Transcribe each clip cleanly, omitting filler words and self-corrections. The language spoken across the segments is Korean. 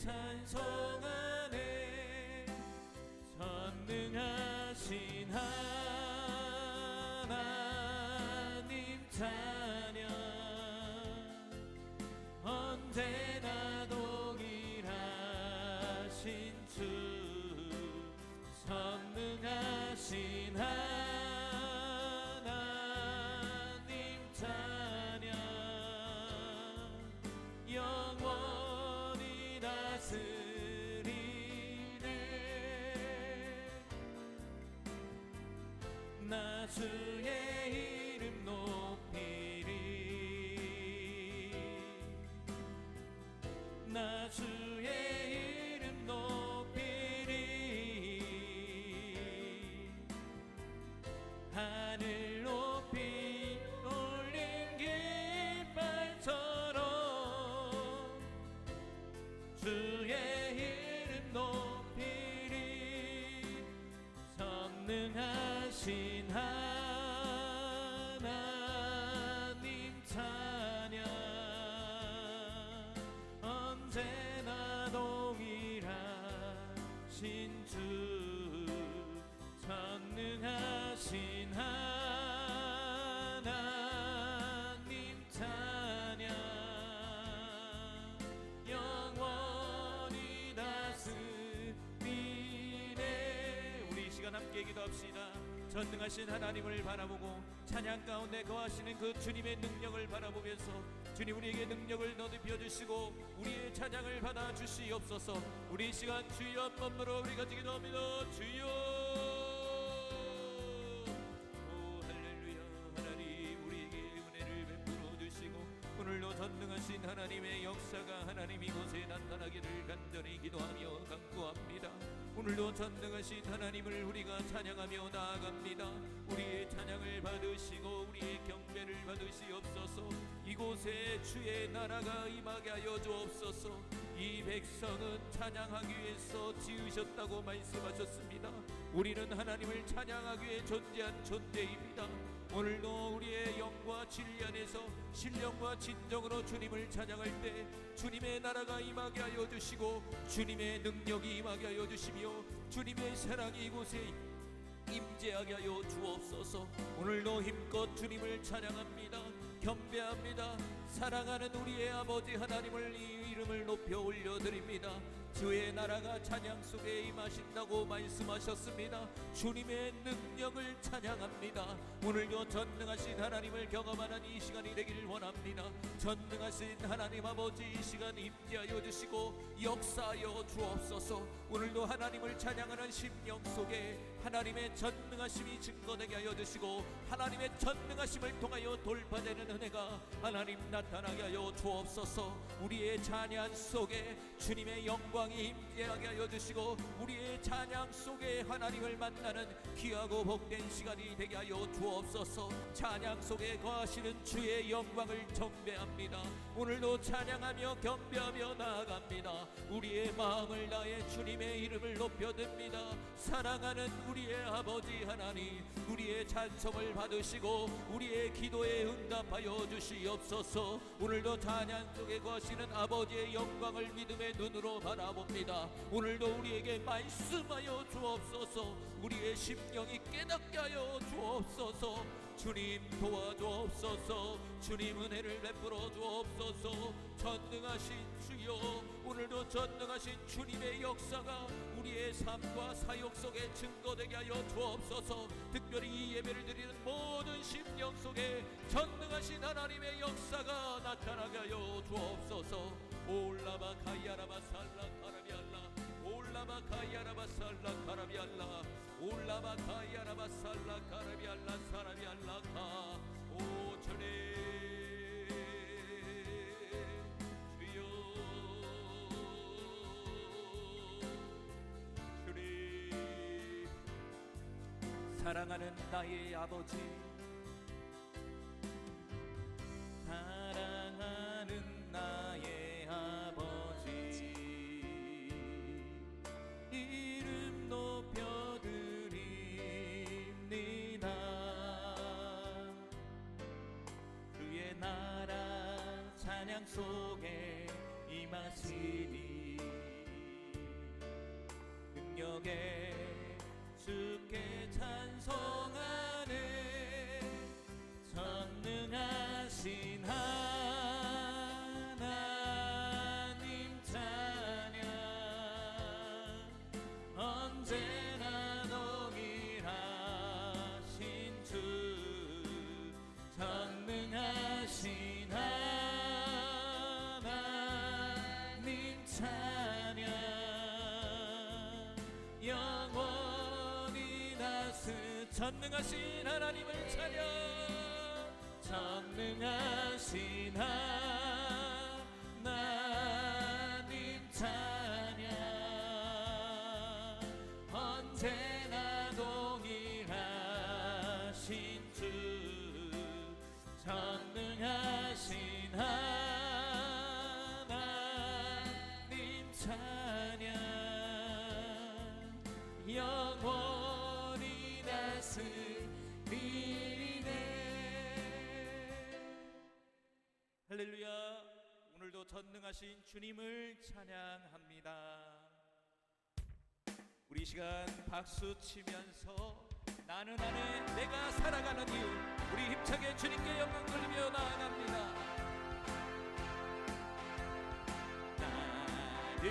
찬송하네. 전능하신 하나님 찬양, 언제나 동일하신 주. 전능하신 하나님 찬양, 영원히 다스리네. 나 주의 이름 높이리. 나 주의 이름 높이리. 하늘 높이 올린 깃발처럼 주의 이름 높이리. 전능하신 하나님 찬양, 언제나 동일하신 주. 전능하신 하나님 찬양, 영원히 다스리네. 우리 이 시간 함께 기도합시다. 전능하신 하나님을 바라보고 찬양 가운데 거하시는 그 주님의 능력을 바라보면서, 주님 우리에게 능력을 높여 주시고 우리의 찬양을 받아 주시옵소서. 우리 이 시간 주여 한 번 더러 우리가 기도합니다. 주여. 오 할렐루야. 하나님 우리에게 은혜를 베풀어 주시고 오늘도 전능하신 하나님의 역사가 하나님 이곳에 나타나기를 간절히 기도하며 간구합니다. 오늘도 전능하신 하나님을 우리가 찬양하며 나아갑니다. 우리의 찬양을 받으시고 우리의 경배를 받으시옵소서. 이곳에 주의 나라가 임하게 하여 주옵소서. 이 백성은 찬양하기 위해서 지으셨다고 말씀하셨습니다. 우리는 하나님을 찬양하기 위해 존재한 존재입니다. 오늘도 우리의 영과 진리 안에서 신령과 진정으로 주님을 찬양할 때 주님의 나라가 임하게 하여 주시고 주님의 능력이 임하게 하여 주시며 주님의 사랑이 이곳에 임재하게 하여 주옵소서. 오늘도 힘껏 주님을 찬양합니다. 경배합니다. 사랑하는 우리의 아버지 하나님을 이 이름을 높여 올려드립니다. 주의 나라가 찬양 속에 임하신다고 말씀하셨습니다. 주님의 능력을 찬양합니다. 오늘도 전능하신 하나님을 경험하는 이 시간이 되길 원합니다. 전능하신 하나님 아버지 이 시간 임재하여 주시고 역사하여 주옵소서. 오늘도 하나님을 찬양하는 심령 속에 하나님의 전능하심이 증거되게 하여 주시고 하나님의 전능하심을 통하여 돌파되는 은혜가 하나님 나타나게 하여 주옵소서. 우리의 찬양 속에 주님의 영광이 임재하게 하여 주시고 우리의 찬양 속에 하나님을 만나는 귀하고 복된 시간이 되게 하여 주옵소서. 찬양 속에 거하시는 주의 영광을 경배합니다. 오늘도 찬양하며 경배하며 나아갑니다. 우리의 마음을 다해 주님의 이름을 높여듭니다. 사랑하는 우리의 아버지 하나님, 우리의 찬송을 받으시고 우리의 기도에 응답하여 주시옵소서. 오늘도 찬양 속에 거하시는 아버지의 영광을 믿음의 눈으로 바라봅니다. 오늘도 우리에게 말씀하여 주옵소서. 우리의 심령이 깨닫게 하여 주옵소서. 주님 도와주옵소서. 주님 은혜를 베풀어 주옵소서. 전능하신 주여, 오늘도 전능하신 주님의 역사가 우리의 삶과 사역 속에 증거되게 하여 주옵소서. 특별히 이 예배를 드리는 모든 심령 속에 전능하신 하나님의 역사가 나타나게 하여 주옵소서. 올라바 가야라바 살라 카라비알라, 올라바 가야라바 살라 카라비알라, 올라바 가야라바 살라 카라비알라 사라비알라카. 오 주님 주여, 주님 사랑하는 나의 아버지, 사랑하는 나의 아버지, 이름 높여드립니다. 그의 나라 찬양 속에 임하시니 새벽에 주께 찬송하네. 전능하신 하나님 찬양 언제나 동일하신 주. 전능하신 하나님 찬양 영원히 전능하신 하나님을 찬양. 전능하신 하나님 찬양 언제나 동일하신 주. 전능하신 하나님 찬양 영원히 다스리네. 할렐루야. 오늘도 전능하신 주님을 찬양합니다. 우리 시간 박수 치면서 나는 안에 내가 살아가는 이유, 우리 힘차게 주님께 영광 돌리며 나아갑니다. 나는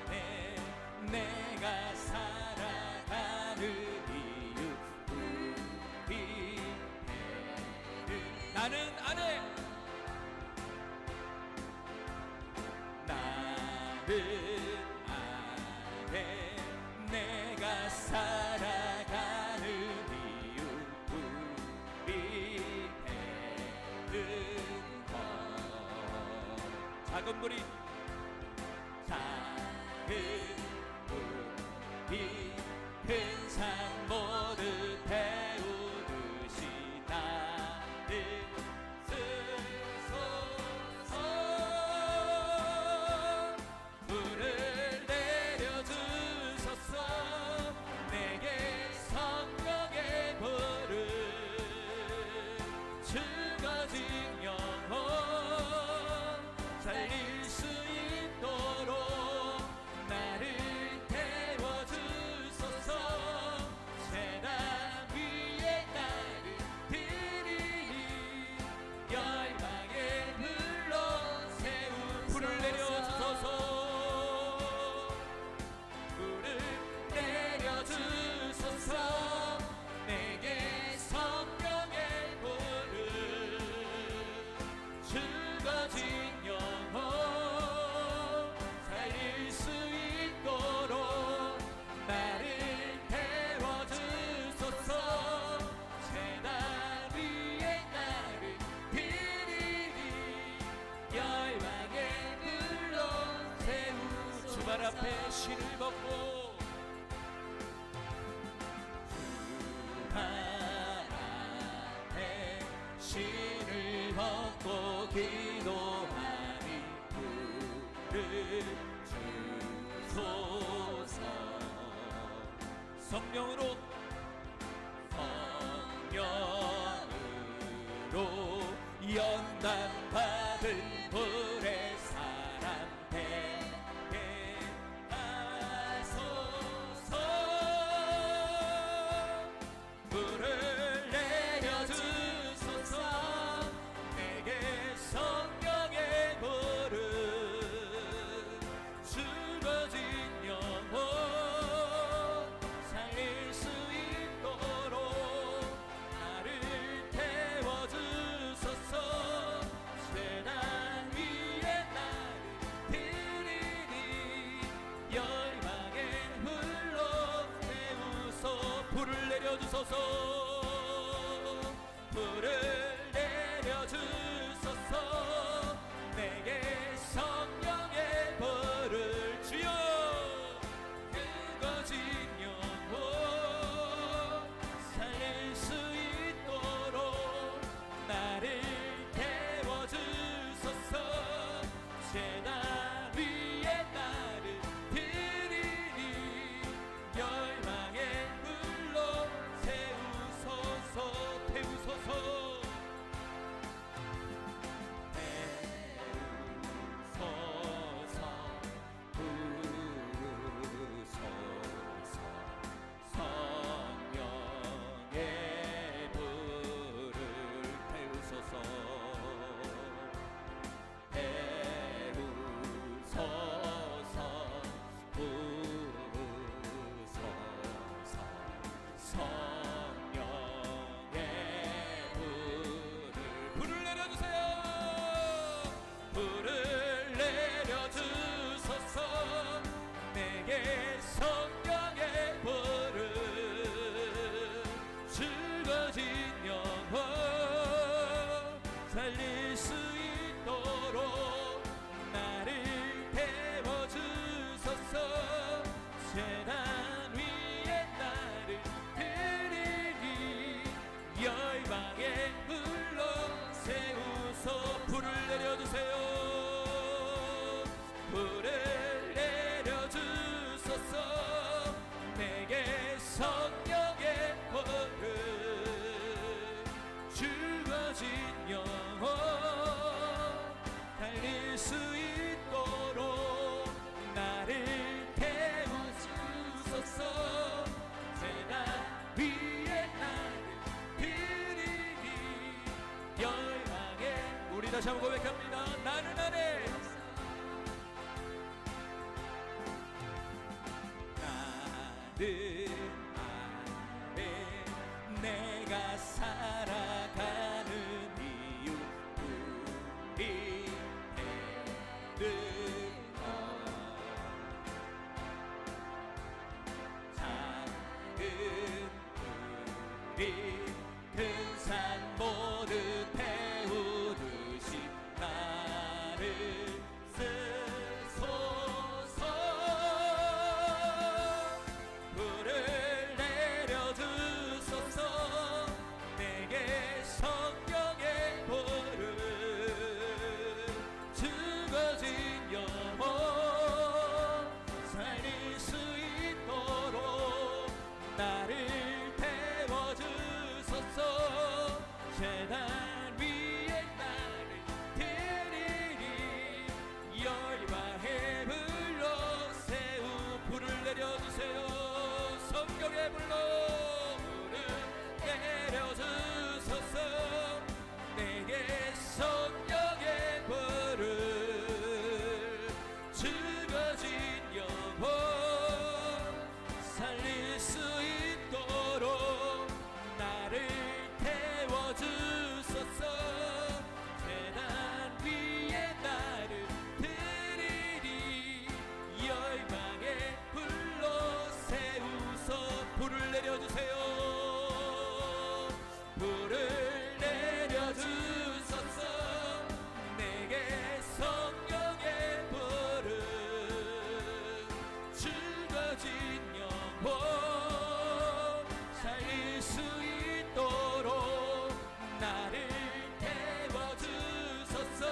안에 내가 살아가는 이유, 우리 배를 나는 안에 내가 살아가는 이유, 우리 배는 작은 물이 큰 산 모두 태우듯이 나를 쓰소서. 물을 내려주소서. 내게 성령의 불을 죽어진 영혼 살릴 수 있도록 나를 태워주소서. 재단 위에 나를 드리니 열방의 불로 세운 불을 내려주소서. 불을 내려주소서. 내게 성령의 불을 죽어진 영혼 살릴 수 있도록 나를 태워주소서. 재단 위에 나를 드리니 열방의 불로 세우. 주발 앞에 신을 벗고 주발 앞에 신을 벗고 기도하니 불을 주소서. 성령으로 연단받은 불의 사람 되게 하소서. 불을 내려주소서. 내게 성령의 불을 죽어진 영혼 살릴 수 있도록 나를 태워주소서. 살릴 수 있도록 나를 태워주소서. 제단 위에 나를 드리니 열방의 불로 세우소. 불을 내려주세요. 불을 내려주소서. 내게 성령의 불을 주어진 영혼 달릴 수 있도록 나를 태워주소서. 제단 위에 나를 드리니 열방에. 우리 다시 한번 고백합니다. 나는 안에 내가 살아가는 이유 우리 배는 작은 우리 큰 산 모두 태우듯이 나를 쓰소서. 불을 내려주소서. 내게 성령의 불을 죽어진 영혼 살릴 수 있도록 나를 태워주소서. 제단 위에 나를 드리니 열방의 불로 세우. 불을 내려주세요. 성령의 불로 불을 내려주소서. 내게 성령의 불을 죽어진 영혼 살릴 수 있도록 나를 태워주소서. 제단 위에 나를 드리니 열방의 불로 세우소. 불을 내려주세요. 불을 내려주소서. 내게 성령의 불을 죽어진 영혼 살릴 수 있도록 나를 태워주소서.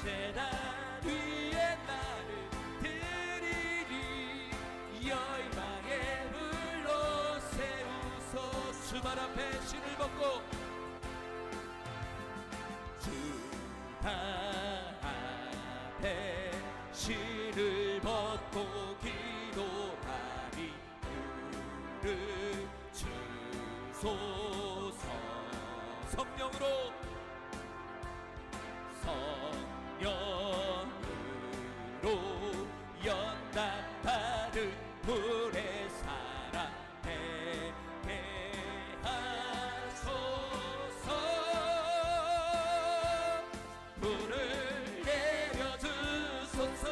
제단 위에 나를 드리니 열방의 불로 세우소. 주말 앞에 신을 벗고 주말 앞에 신을 벗고 기도하니 유를 주소서. 성령으로 연단받은 물의 사랑 되게 하소서. 불을 내려주소서.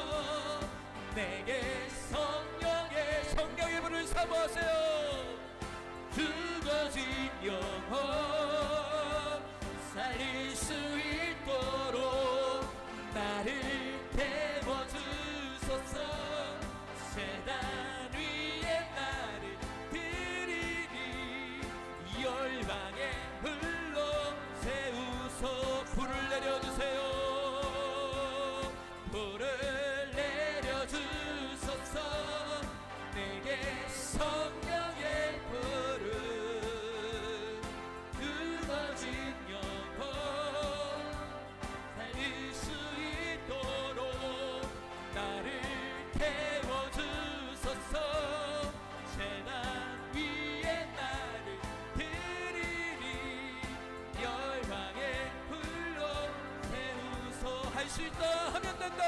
내게 성령의 불을 사모하세요. 죽어진 영혼 살릴 수 있도록 나를 태워주소서. 제단 위에 나를 드리니 열방의 불로 세우소. 불을 내려주세요. 불을 내려주소서. 내게 성령의 불을 죽어진 영혼 살릴 수 있도록 나를 태워주소서. 제단 위에 나를 드리니 열방의 불로 세우소. 할 수 있다 하면 된다.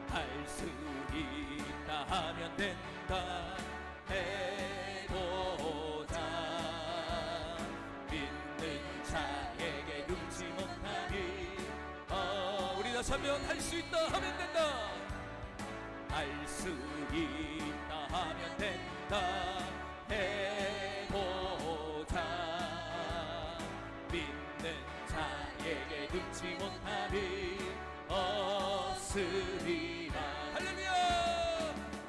할 수 있다 하면 된다. 해보자. 믿는 자에게 굶지 못하니. 우리 다시 한번 할 수 있다 하면 된다. 할 할 수 있다 하면 된다 해보자. 믿는 자에게 능치 못함이 없으리라. 할렐루야.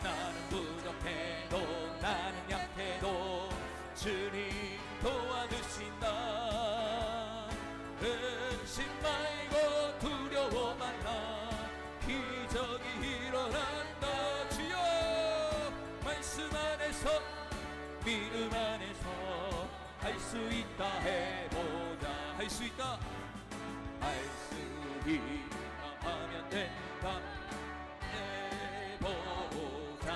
나는 부족해도 나는 약해도 주님 도와주신다. 의심 말고 두려워 말라. 기적이 일어난다. 주여 말씀 안에서 믿음 안에서 할 수 있다 해보자. 할 수 있다 할 수 있다 하면 된다 해보자.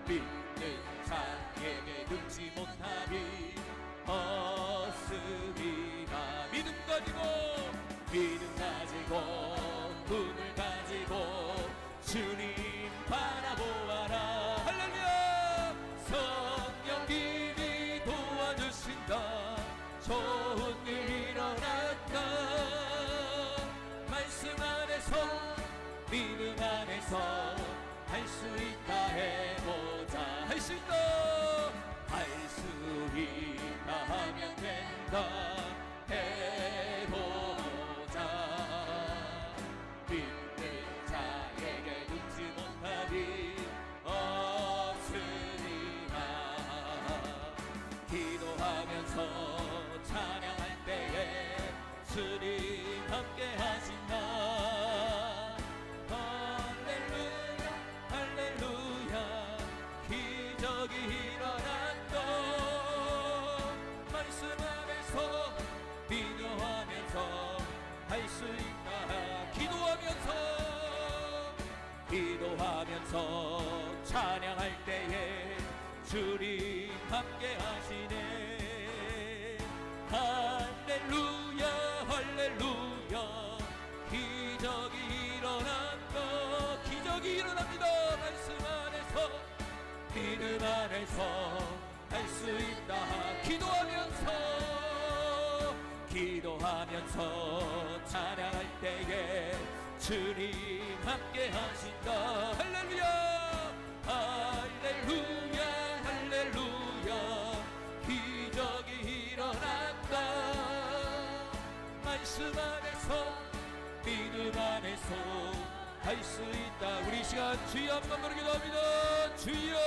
믿는 자에게 능치 못함이 없으리라. 믿음 가지고 꿈을 가지고 주님 바라보아라. 할렐루야. 성령님이 도와주신다. 좋은 일 일어났다. 말씀 안에서 믿음 안에서 할 수 있다 해보자. 할 수 있다 할 수 있다 하면 된다 해보자. 믿는 자에게 능치 못함이 없으리라. 기도하면서 찬양할 때에 주님 함께 하신다. 할렐루야 할렐루야. 기적이 일어난다. 말씀 안에서 비교하면서 할 수 있다. 기도하면서 찬양할 때에 주님 함께 하시네. 할렐루야 할렐루야. 기적이 일어난다. 기적이 일어납니다. 말씀 안에서 믿음 안에서 할 수 있다. 기도하면서 찬양할 때에 주님 함께 하신다. 할렐루야 할렐루야 할렐루야. 기적이 일어난다. 말씀 안에서 믿음 안에서 할 수 있다. 우리 시간 주여 한번 부르게 합니다. 주여.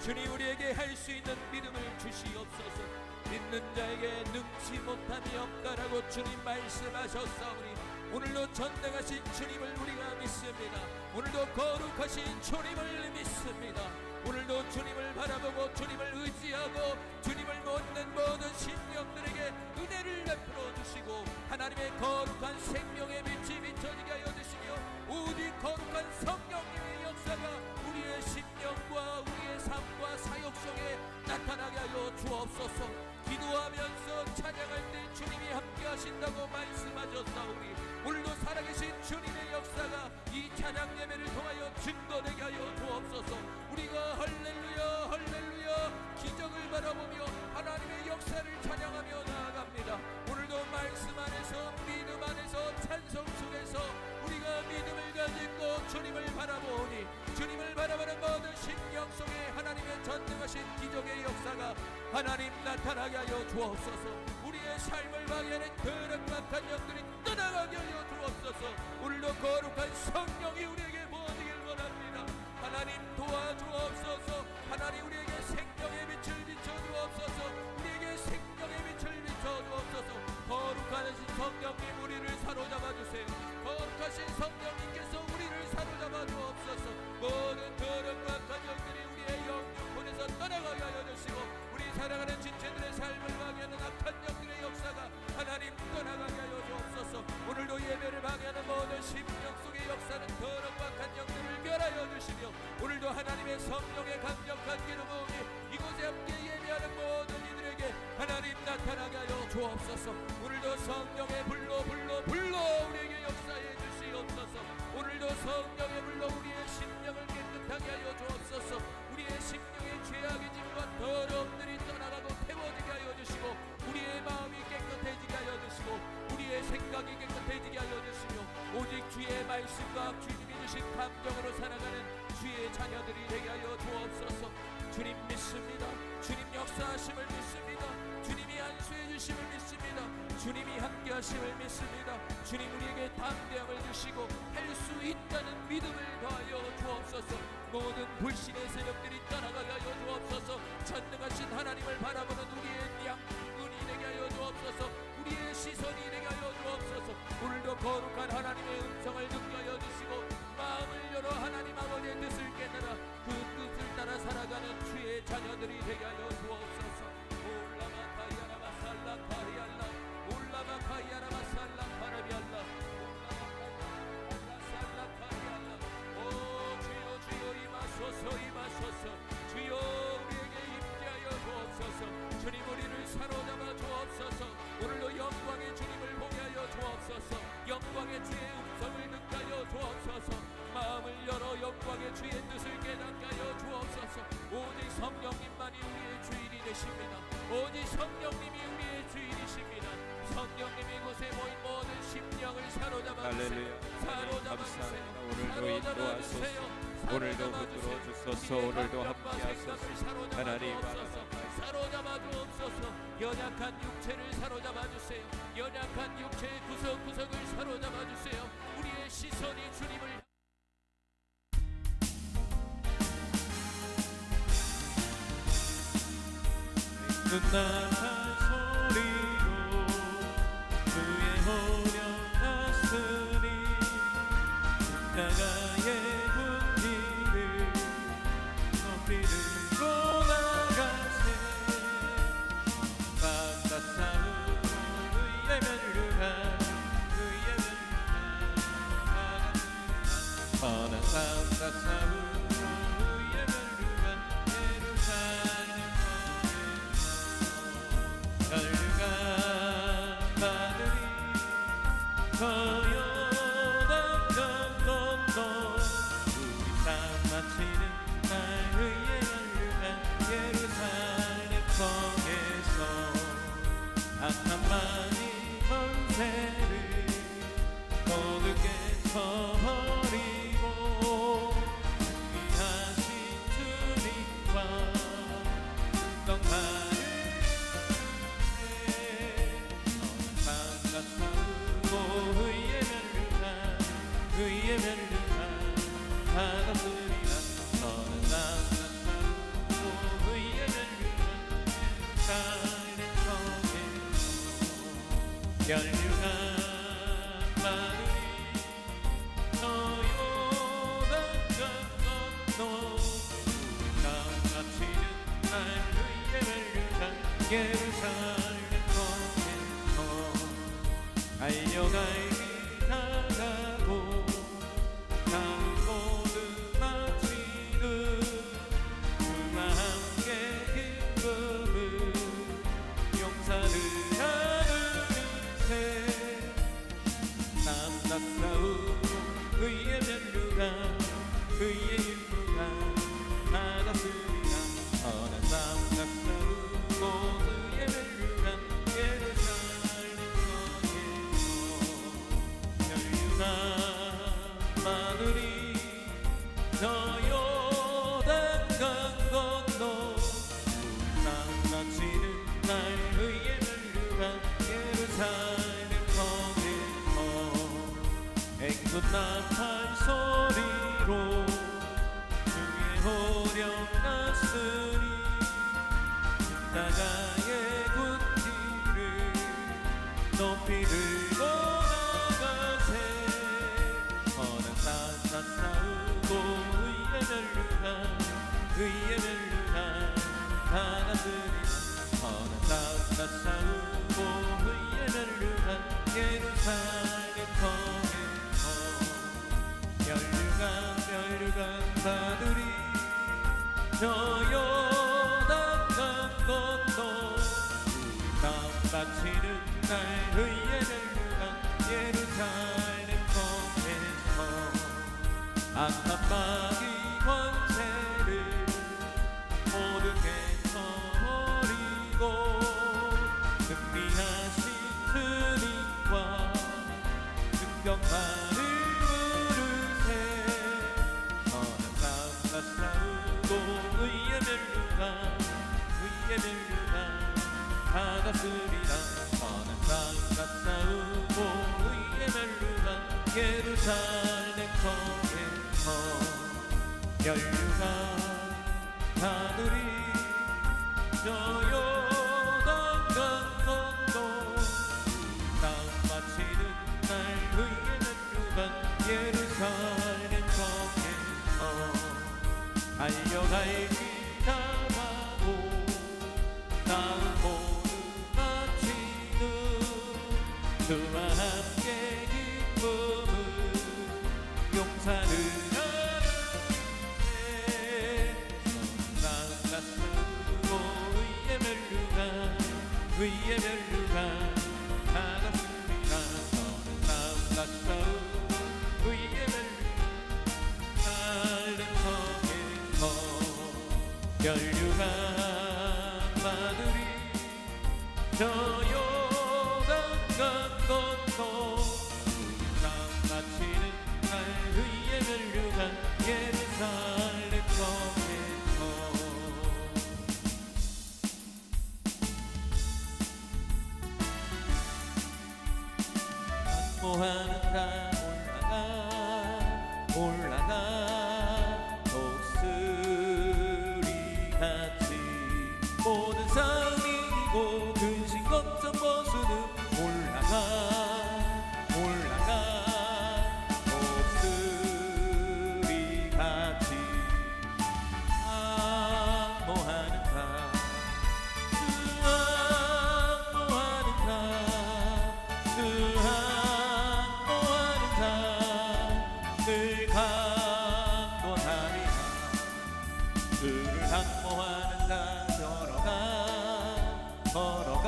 주님 우리에게 할 수 있는 믿음을 주시옵소서. 믿는 자에게 능치 못함이 없다라고 주님 말씀하셨사오니 오늘도 전능하신 주님을 우리가 믿습니다. 오늘도 거룩하신 주님을 믿습니다. 오늘도 주님을 바라보고 주님을 의지하고 주님을 묻는 모든 심령들에게 은혜를 베풀어 주시고 하나님의 거룩한 생명의 빛이 비춰지게 하여 주시며 오직 거룩한 성령님의 역사가 우리의 심령과 우리의 삶과 사역 속에 나타나게 하여 주옵소서. 기도하면서 찬양할 때 주님이 함께 하신다고 말씀하셨사오니 오늘도 살아계신 주님의 역사가 이 찬양 예배를 통하여 증거되게 하여 주옵소서. 우리가 할렐루야 할렐루야 기적을 바라보며 하나님의 역사를 찬양하며 나아갑니다. 오늘도 말씀 안에서 믿음 안에서 찬송 속에서 우리가 믿음을 가지고 주님을 바라보니 주님을 바라보는 모든 심령 속에 하나님의 전능하신 기적의 역사가 하나님 나타나게 하여 주옵소서. 우리의 삶을 방해하는 그런 막한 영들이 떠나가게 하여 주옵소서. 오늘도 거룩한 성령이 우리에게 모으기를 원합니다. 하나님 도와주옵소서. 하나님 우리에게 생명의 빛을 비춰주옵소서. 우리에게 생명의 빛을 비춰주옵소서. 거룩하신 성령님 우리를 사로잡아주세요. 거룩하신 성령님께서 우리를 사로잡아 주옵소서. 모든 더럽과 가정들이 우리의 영육혼에서 떠나가게 하여 주시고 우리 살아가는 지체들의 삶을 방해하는 악한 영들의 역사가 하나님 떠나가게 하여 주옵소서. 오늘도 예배를 방해하는 모든 심령 속의 역사는 더럽고 악한 영들을 멸하여 주시며 오늘도 하나님의 성령의 강력한 기름이 이곳에 함께 예배하는 모든 이들에게 하나님 나타나게 하여 주옵소서. 오늘도 성령의 불로 우리에게 역사해 주시옵소서. 오늘도 성령의 불로 우리의 심령을 깨끗하게 하여 주옵소서. 우리의 심령의 죄악의 짐과 더러움들이 떠나가고 태워지게 하여 주시고 우리의 마음이 깨끗해지게 하여 주시고 우리의 생각이 깨끗해지게 하여 주시며 오직 주의 주의 말씀과 주님이 주신 감정으로 살아가는 주의 자녀들이 되게 하여 주옵소서. 주님 믿습니다. 주님 역사하심을 믿습니다. 주님이 안수해 주심을 믿습니다. 주님이 함께 하심을 믿습니다. 주님 우리에게 담대함을 주시고 할 수 있다는 믿음을 더하여 주옵소서. 모든 불신의 세력들이 떠나가게 하여 주옵소서. 전능하신 하나님을 바라보는 우리의 양 눈이 되게 하여 주옵소서. 우리의 시선이 되게 하여 주옵소서. 오늘도 거룩한 하나님의 음성을 듣게 하여 주시고 마음을 열어 하나님 아버지의 뜻을 깨달아 그 뜻을 따라 살아가는 주의 자녀들이 되게 하여 주옵소서. 올라마카이아라마살라카리알라 올라마카이아라마살라카라비알라 올라마카이아라마살라카리알라. 오 주여 주여 임하소서 임하소서. 주여 우리에게 임재하여 주옵소서. 주님 우리를 사로잡아 주옵소서. 오늘도 영광의 주님을 보게 하여 주옵소서. 영광의 주의 음성을 듣게 하여 주옵소서. 마음을 열어 영광의 주의 뜻을 깨닫게 하여 주옵소서. 오직 성령님만이 우리의 주인이 되십니다. 오직 성령님이 우리의 주인이십니다. 성령님이 곳에 모인 모든 심령을 사로잡아 주세요. 사로잡아 주세요. 사로잡아 주세요. 오늘도 붙들어 주소서. 오늘도 함께 하소서. 하나님 사로잡아 주옵소서. 연약한 육체를 사로잡아 주세요. 연약한 육체의 구석구석을 사로잡아 주세요. 우리의 시선이 주님을 나팔 소리로 주의 호령하으니 나가의 군기를 높이 들고 나가세. 바다 싸움으로 의에 멸류관 의에 멸류관 뻔한 바다 싸움으로 의에 멸류관 예루살렘 혈류가 바들이 저 요단 건너 우리 삶 마치는 날 의의 혈류가 예루살렘 성에서 악한 많이 권세를 모두 깨쳐버리고 위하신 주님과 동행하는 의에 멸류관 받아들이라. 너는 남자고 의에 멸류관 사이렌 성에서 멸류관 마누리 저 요단 건너 우리 마치는 날 의에 멸류관 예루살렘 성에서 알려갈 의의 멸류관 의의 임무가 받았으리라. 선한 삶 낙사우고 의의 멸류관 예루살렘 성에서 멸류관 마누리 저 요단 강 건너 우리 삶 마치는 날 의의 멸류관 예루살렘 성에서 앵두 나팔 소리로 주의 호령 났으니 나가의 군기를 높이 들고 나가세. 선한 산나 싸우고 의의 멸류관 의의 멸류관 받아들이라. 선한 산나 싸우고 의의 멸류관 예루살렘 성에서 멸류관 바들이 저 요단 강 건너 우리 땀 바치는 날 의의 멸류관 예루살렘 성에서 악한 마귀 권세를 모두 깨쳐버리고 승리하신 주님과 승격받을 받았으리라. 선한 상가 싸우고 의의 멜루가 예루살렘 성에서 연류가 하늘이 저 요단 강 건너 땅 마치는 날 의의 멜루가 예루살렘 성에서 달려갈 길 나가고 나은 모든 마치는 그와 함께 기쁨은 용사를 하는데 땅가 쓰고 의의 멜루가 나갔습니다. 땅가 싸우고 의의 멜루가 연류가 마들이 저 요단강 건너 땅 마치는 날 의의 멜루가 예루살렘 성에서 안모하는 강 올라가 모든 싸움이 이고 근심 걱정 벗으는 올라가 목소리 같이 안모하는 강 늘 강권하리라. 그를 항모하는 강 걸어가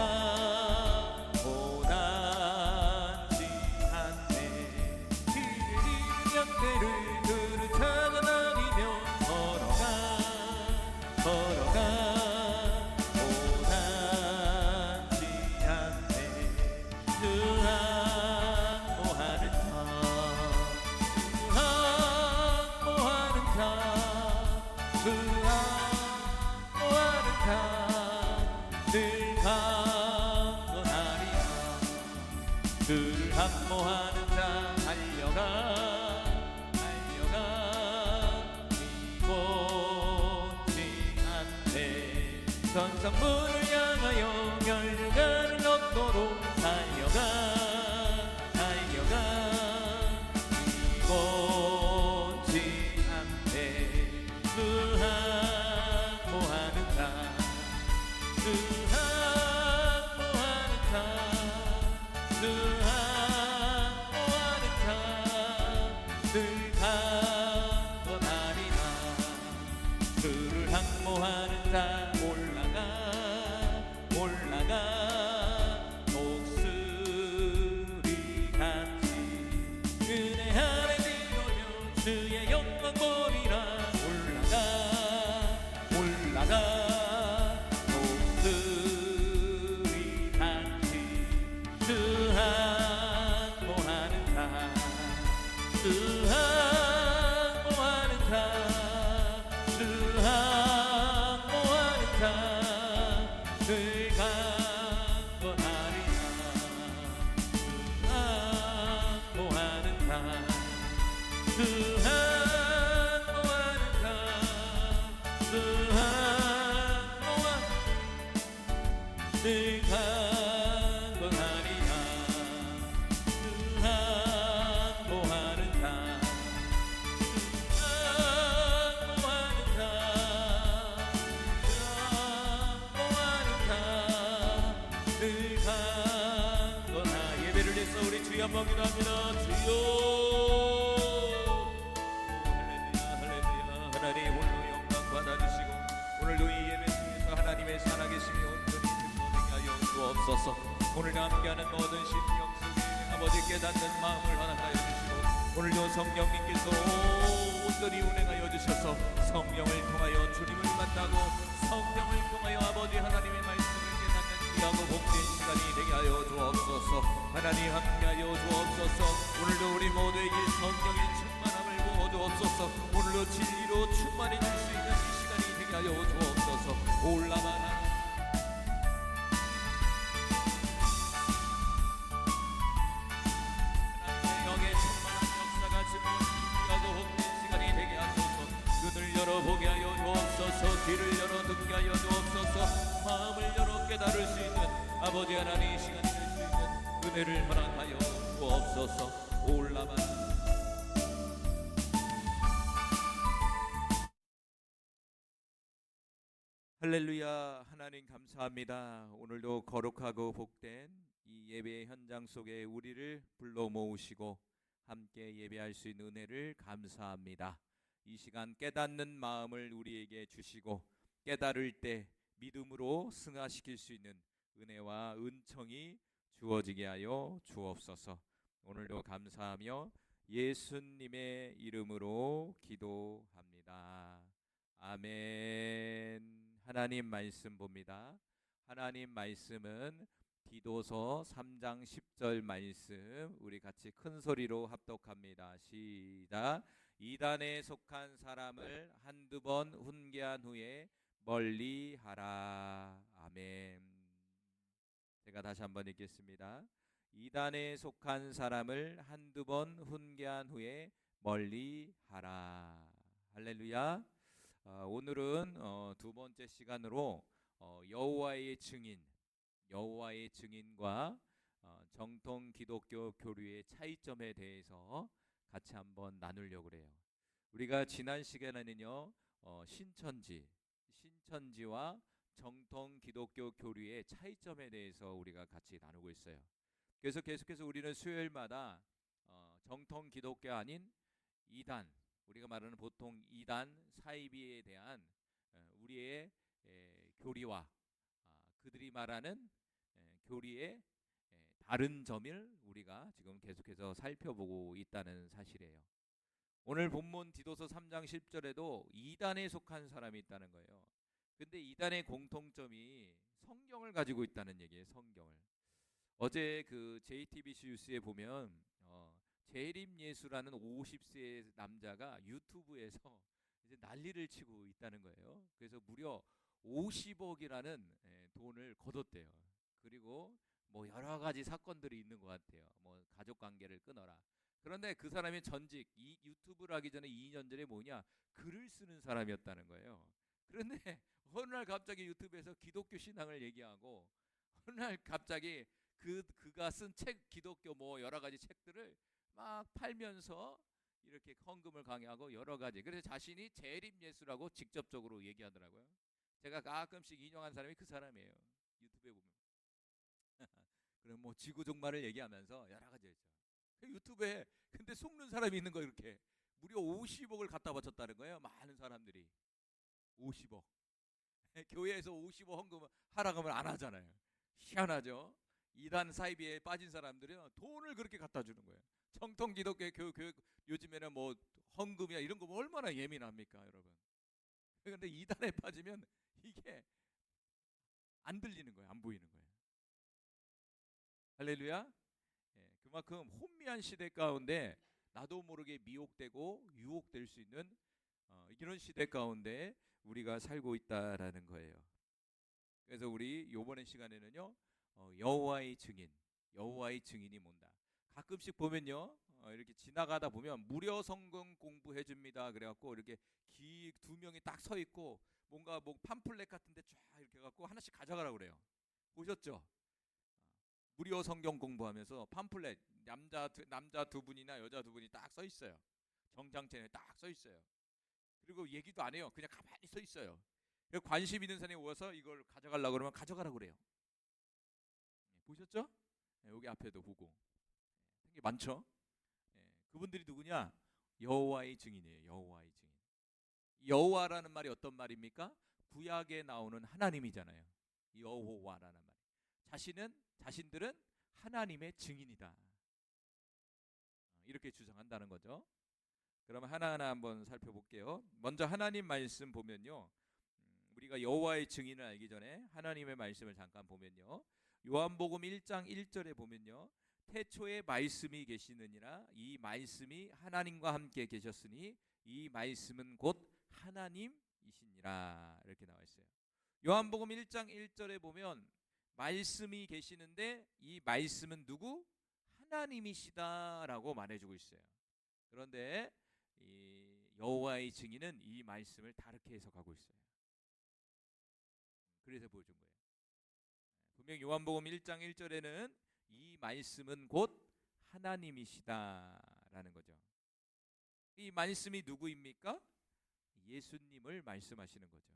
고단지 않네. 길을 잃은 양떼를 그를 찾아 다니며 걸어가 고단지 않네. 그 항모하는 강 늘 강건하리라. 그를 항모하는 자 달려가 이곳지 않네. 선산문을 향하여 멸류관을 얻도록 달려가 이곳지 않네. 그 항모하는 자 늘 강건하리라. 그를 항모하는 자 올라가 목소리 같이 은혜 아래 뛰어며 주의 영광 보리라. 올라가 목소리 같이 그 항모하는 자 늘 강건하리라. 항모하는 자 늘 강건하리라. 항모하는 자 늘 강건하. 예배를 해서 우리 주여 한번 기도합니다. 주여 할렐루야 하나님 오늘도 영광 받아주시고 오늘도 이 예배 중에서 하나님의 살아계심이 온전히 증거되게 하여 주옵소서. 오늘 함께하는 모든 심령 속에 아버지 깨닫는 마음을 허락하여 주시고 오늘도 성령님께서 온전히 운행하여 주셔서 성령을 통하여 주님을 만나고 성령을 통하여 아버지 하나님의 말씀을 깨닫는 귀하고 복된 시간이 되게 하여 주옵소서. 하나님 함께하여 주옵소서. 오늘도 우리 모두에게 성령의 충만함을 부어 주옵소서. 오늘도 진리로 충만해질 수 있는 이 시간이 되게 하여 주옵소서. 올라바나 아버지 하나님, 이 시간 될 수 있는 은혜를 허락하여 주옵소서. 올라만 할렐루야. 하나님 감사합니다. 오늘도 거룩하고 복된 이 예배 현장 속에 우리를 불러 모으시고 함께 예배할 수 있는 은혜를 감사합니다. 이 시간 깨닫는 마음을 우리에게 주시고 깨달을 때 믿음으로 승화시킬 수 있는 은혜와 은총이 주어지게 하여 주옵소서. 오늘도 감사하며 예수님의 이름으로 기도합니다. 아멘. 하나님 말씀 봅니다. 하나님 말씀은 디도서 3장 10절 말씀, 우리 같이 큰 소리로 합독합니다. 시작. 이단에 속한 사람을 한두 번 훈계한 후에 멀리하라. 아멘. 제가 다시 한번 읽겠습니다. 이단에 속한 사람을 한두 번 훈계한 후에 멀리하라. 할렐루야. 오늘은 두 번째 시간으로 여호와의 증인과 정통 기독교 교류의 차이점에 대해서 같이 한번 나누려고 그래요. 우리가 지난 시간에는요, 신천지와 정통 기독교 교류의 차이점에 대해서 우리가 같이 나누고 있어요. 그래서 계속해서 우리는 수요일마다 정통 기독교 아닌 이단, 우리가 말하는 보통 이단 사이비에 대한 우리의 교리와 그들이 말하는 교리의 다른 점을 우리가 지금 계속해서 살펴보고 있다는 사실이에요. 오늘 본문 디도서 3장 10절에도 이단에 속한 사람이 있다는 거예요. 근데 이단의 공통점이 성경을 가지고 있다는 얘기예요. 성경을. 어제 그 JTBC 뉴스에 보면 재림예수라는 50세 남자가 유튜브에서 이제 난리를 치고 있다는 거예요. 그래서 무려 50억이라는 돈을 거뒀대요. 그리고 뭐 여러 가지 사건들이 있는 것 같아요. 뭐 가족 관계를 끊어라. 그런데 그 사람이 전직 이 유튜브를 하기 전에 2년 전에 뭐냐, 글을 쓰는 사람이었다는 거예요. 그런데 어느 날 갑자기 유튜브에서 기독교 신앙을 얘기하고 어느 날 갑자기 그가 쓴 책, 기독교 뭐 여러 가지 책들을 막 팔면서 이렇게 헌금을 강요하고 여러 가지. 그래서 자신이 재림 예수라고 직접적으로 얘기하더라고요. 제가 가끔씩 인용한 사람이 그 사람이에요. 유튜브에 보면. 그럼 뭐 지구 종말을 얘기하면서 여러 가지 했죠. 유튜브에 근데 속는 사람이 있는 거예요. 이렇게 무려 50억을 갖다 바쳤다는 거예요. 많은 사람들이 50억. 교회에서 50억 헌금 하라 그러면 안 하잖아요. 희한하죠. 이단 사이비에 빠진 사람들은 돈을 그렇게 갖다 주는 거예요. 정통 기독교 교육 요즘에는 뭐 헌금이야 이런 거 얼마나 예민합니까, 여러분? 그런데 이단에 빠지면 이게 안 들리는 거예요, 안 보이는 거예요. 할렐루야. 그만큼 혼미한 시대 가운데 나도 모르게 미혹되고 유혹될 수 있는 이런 시대 가운데 우리가 살고 있다라는 거예요. 그래서 우리 이번 시간에는요, 여호와의 증인이 뭔다. 가끔씩 보면요, 이렇게 지나가다 보면 무료 성경 공부해 줍니다. 그래갖고 이렇게 두 명이 딱 서 있고 뭔가 뭐 팜플렛 같은데 쫙 이렇게 갖고 하나씩 가져가라 그래요. 보셨죠? 무료 성경 공부하면서 팜플렛 남자 두 분이나 여자 두 분이 딱 서 있어요. 정장첸에 딱 서 있어요. 그리고 얘기도 안 해요. 그냥 가만히 서 있어요. 관심 있는 사람이 오서 이걸 가져가려고 그러면 가져가라고 그래요. 보셨죠? 여기 앞에도 보고 되게 많죠. 그분들이 누구냐? 여호와의 증인이에요. 여호와의 증인. 여호와라는 말이 어떤 말입니까? 구약에 나오는 하나님이잖아요. 여호와라는 말. 자신들은 하나님의 증인이다. 이렇게 주장한다는 거죠. 그러면 하나하나 한번 살펴볼게요. 먼저 하나님 말씀 보면요, 우리가 여호와의 증인을 알기 전에 하나님의 말씀을 잠깐 보면요, 요한복음 1장 1절에 보면요, 태초에 말씀이 계시느니라 이 말씀이 하나님과 함께 계셨으니 이 말씀은 곧 하나님이시니라, 이렇게 나와 있어요. 요한복음 1장 1절에 보면 말씀이 계시는데 이 말씀은 누구? 하나님이시다라고 말해주고 있어요. 그런데 이 여호와의 증인은 이 말씀을 다르게 해석하고 있어요. 그래서 보여준 거예요. 분명 요한복음 1장 1절에는 이 말씀은 곧 하나님이시다라는 거죠. 이 말씀이 누구입니까? 예수님을 말씀하시는 거죠.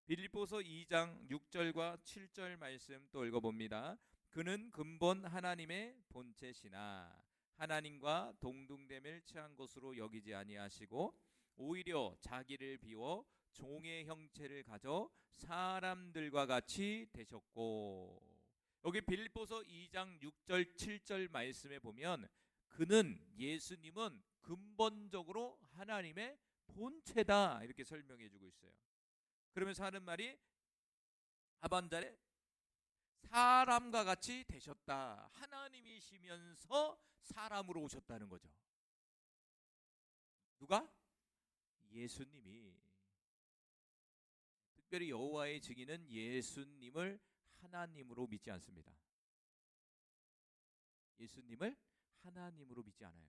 빌립보서 2장 6절과 7절 말씀 또 읽어봅니다. 그는 근본 하나님의 본체시나 하나님과 동등됨을 취한 것으로 여기지 아니하시고 오히려 자기를 비워 종의 형체를 가져 사람들과 같이 되셨고, 여기 빌립보서 2장 6절 7절 말씀에 보면 그는, 예수님은 근본적으로 하나님의 본체다 이렇게 설명해 주고 있어요. 그러면서 하는 말이 하반절에 사람과 같이 되셨다. 하나님이시면서 사람으로 오셨다는 거죠. 누가? 예수님이. 특별히 여호와의 증인은 예수님을 하나님으로 믿지 않습니다. 예수님을 하나님으로 믿지 않아요.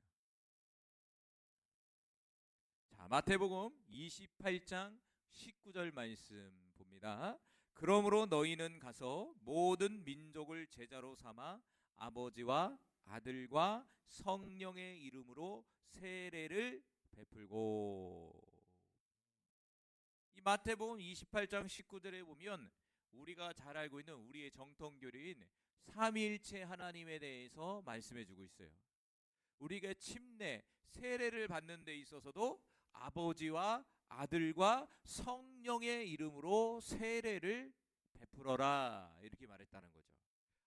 자, 마태복음 28장 19절 말씀 봅니다. 그러므로 너희는 가서 모든 민족을 제자로 삼아 아버지와 아들과 성령의 이름으로 세례를 베풀고. 이 마태복음 28장 19절에 보면 우리가 잘 알고 있는 우리의 정통교리인 삼위일체 하나님에 대해서 말씀해 주고 있어요. 우리가 침례, 세례를 받는 데 있어서도 아버지와 아들과 성령의 이름으로 세례를 베풀어라 이렇게 말했다는 거죠.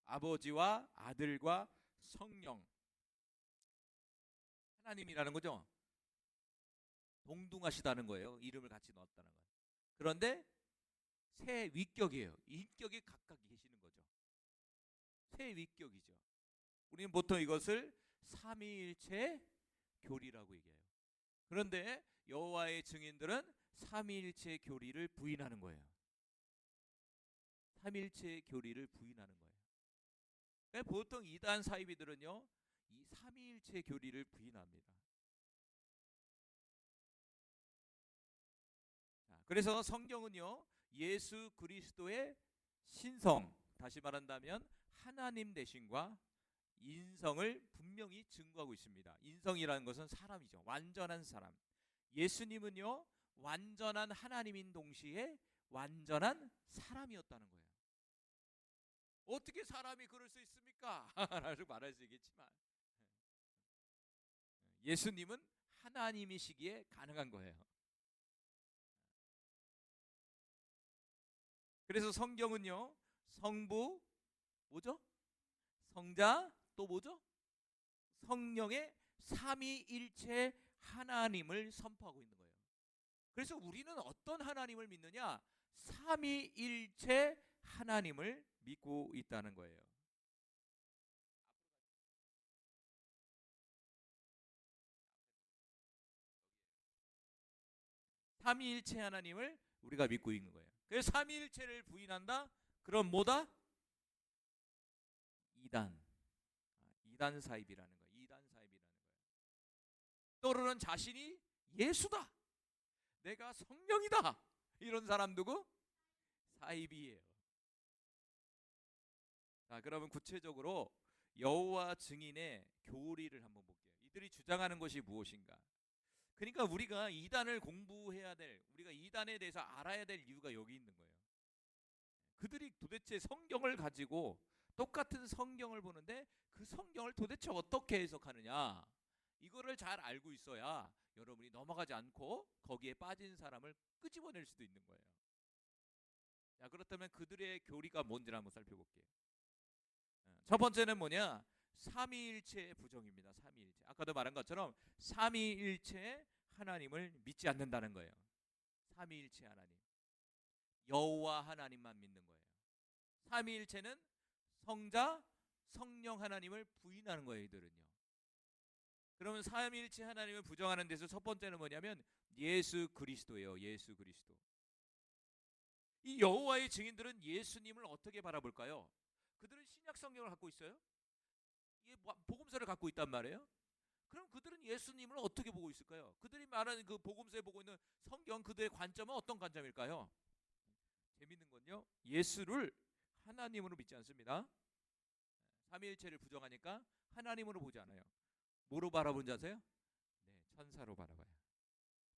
아버지와 아들과 성령, 하나님이라는 거죠. 동등하시다는 거예요. 이름을 같이 넣었다는 거예요. 그런데 세 위격이에요. 인격이 각각 계시는 거죠. 세 위격이죠. 우리는 보통 이것을 삼위일체 교리라고 얘기해요. 그런데 여호와의 증인들은 삼위일체 교리를 부인하는 거예요. 삼위일체 교리를 부인하는 거예요. 그러니까 보통 이단 사이비들은요, 이 삼위일체 교리를 부인합니다. 그래서 성경은요, 예수 그리스도의 신성, 다시 말한다면 하나님 되심과 인성을 분명히 증거하고 있습니다. 인성이라는 것은 사람이죠. 완전한 사람. 예수님은요, 완전한 하나님인 동시에 완전한 사람이었다는 거예요. 어떻게 사람이 그럴 수 있습니까? 라고 말할 수 있겠지만 예수님은 하나님이시기에 가능한 거예요. 그래서 성경은요, 성부 뭐죠? 성자 또 뭐죠? 성령의 삼위일체 하나님을 선포하고 있는 거예요. 그래서 우리는 어떤 하나님을 믿느냐? 삼위일체 하나님을 믿고 있다는 거예요. 삼위일체 하나님을 우리가 믿고 있는 거예요. 그래서 삼위일체를 부인한다? 그럼 뭐다? 이단 사입이라는 거예요. 이단 사입이라는 거예요. 또는 자신이 예수다, 내가 성령이다, 이런 사람 누구? 사입이에요. 자, 그러면 구체적으로 여호와 증인의 교리를 한번 볼게요. 이들이 주장하는 것이 무엇인가? 그러니까 우리가 이단을 공부해야 될, 우리가 이단에 대해서 알아야 될 이유가 여기 있는 거예요. 그들이 도대체 성경을 가지고 똑같은 성경을 보는데 그 성경을 도대체 어떻게 해석하느냐, 이거를 잘 알고 있어야 여러분이 넘어가지 않고 거기에 빠진 사람을 끄집어낼 수도 있는 거예요. 자, 그렇다면 그들의 교리가 뭔지를 한번 살펴볼게요. 첫 번째는 뭐냐? 삼위일체의 부정입니다. 삼위일체. 아까도 말한 것처럼 삼위일체 하나님을 믿지 않는다는 거예요. 삼위일체 하나님, 여호와 하나님만 믿는 거예요. 삼위일체는 성자, 성령 하나님을 부인하는 거예요, 이들은요. 그러면 삼위일체 하나님을 부정하는 데서 첫 번째는 뭐냐면 예수 그리스도예요. 예수 그리스도. 이 여호와의 증인들은 예수님을 어떻게 바라볼까요? 그들은 신약 성경을 갖고 있어요. 이게 복음서를 갖고 있단 말이에요. 그럼 그들은 예수님을 어떻게 보고 있을까요? 그들이 말하는 그 복음서에 보고 있는 성경, 그들의 관점은 어떤 관점일까요? 재밌는 건요, 예수를 하나님으로 믿지 않습니다. 삼위일체를 부정하니까 하나님으로 보지 않아요. 뭐로 바라본 줄 아세요? 네, 천사로 바라봐요.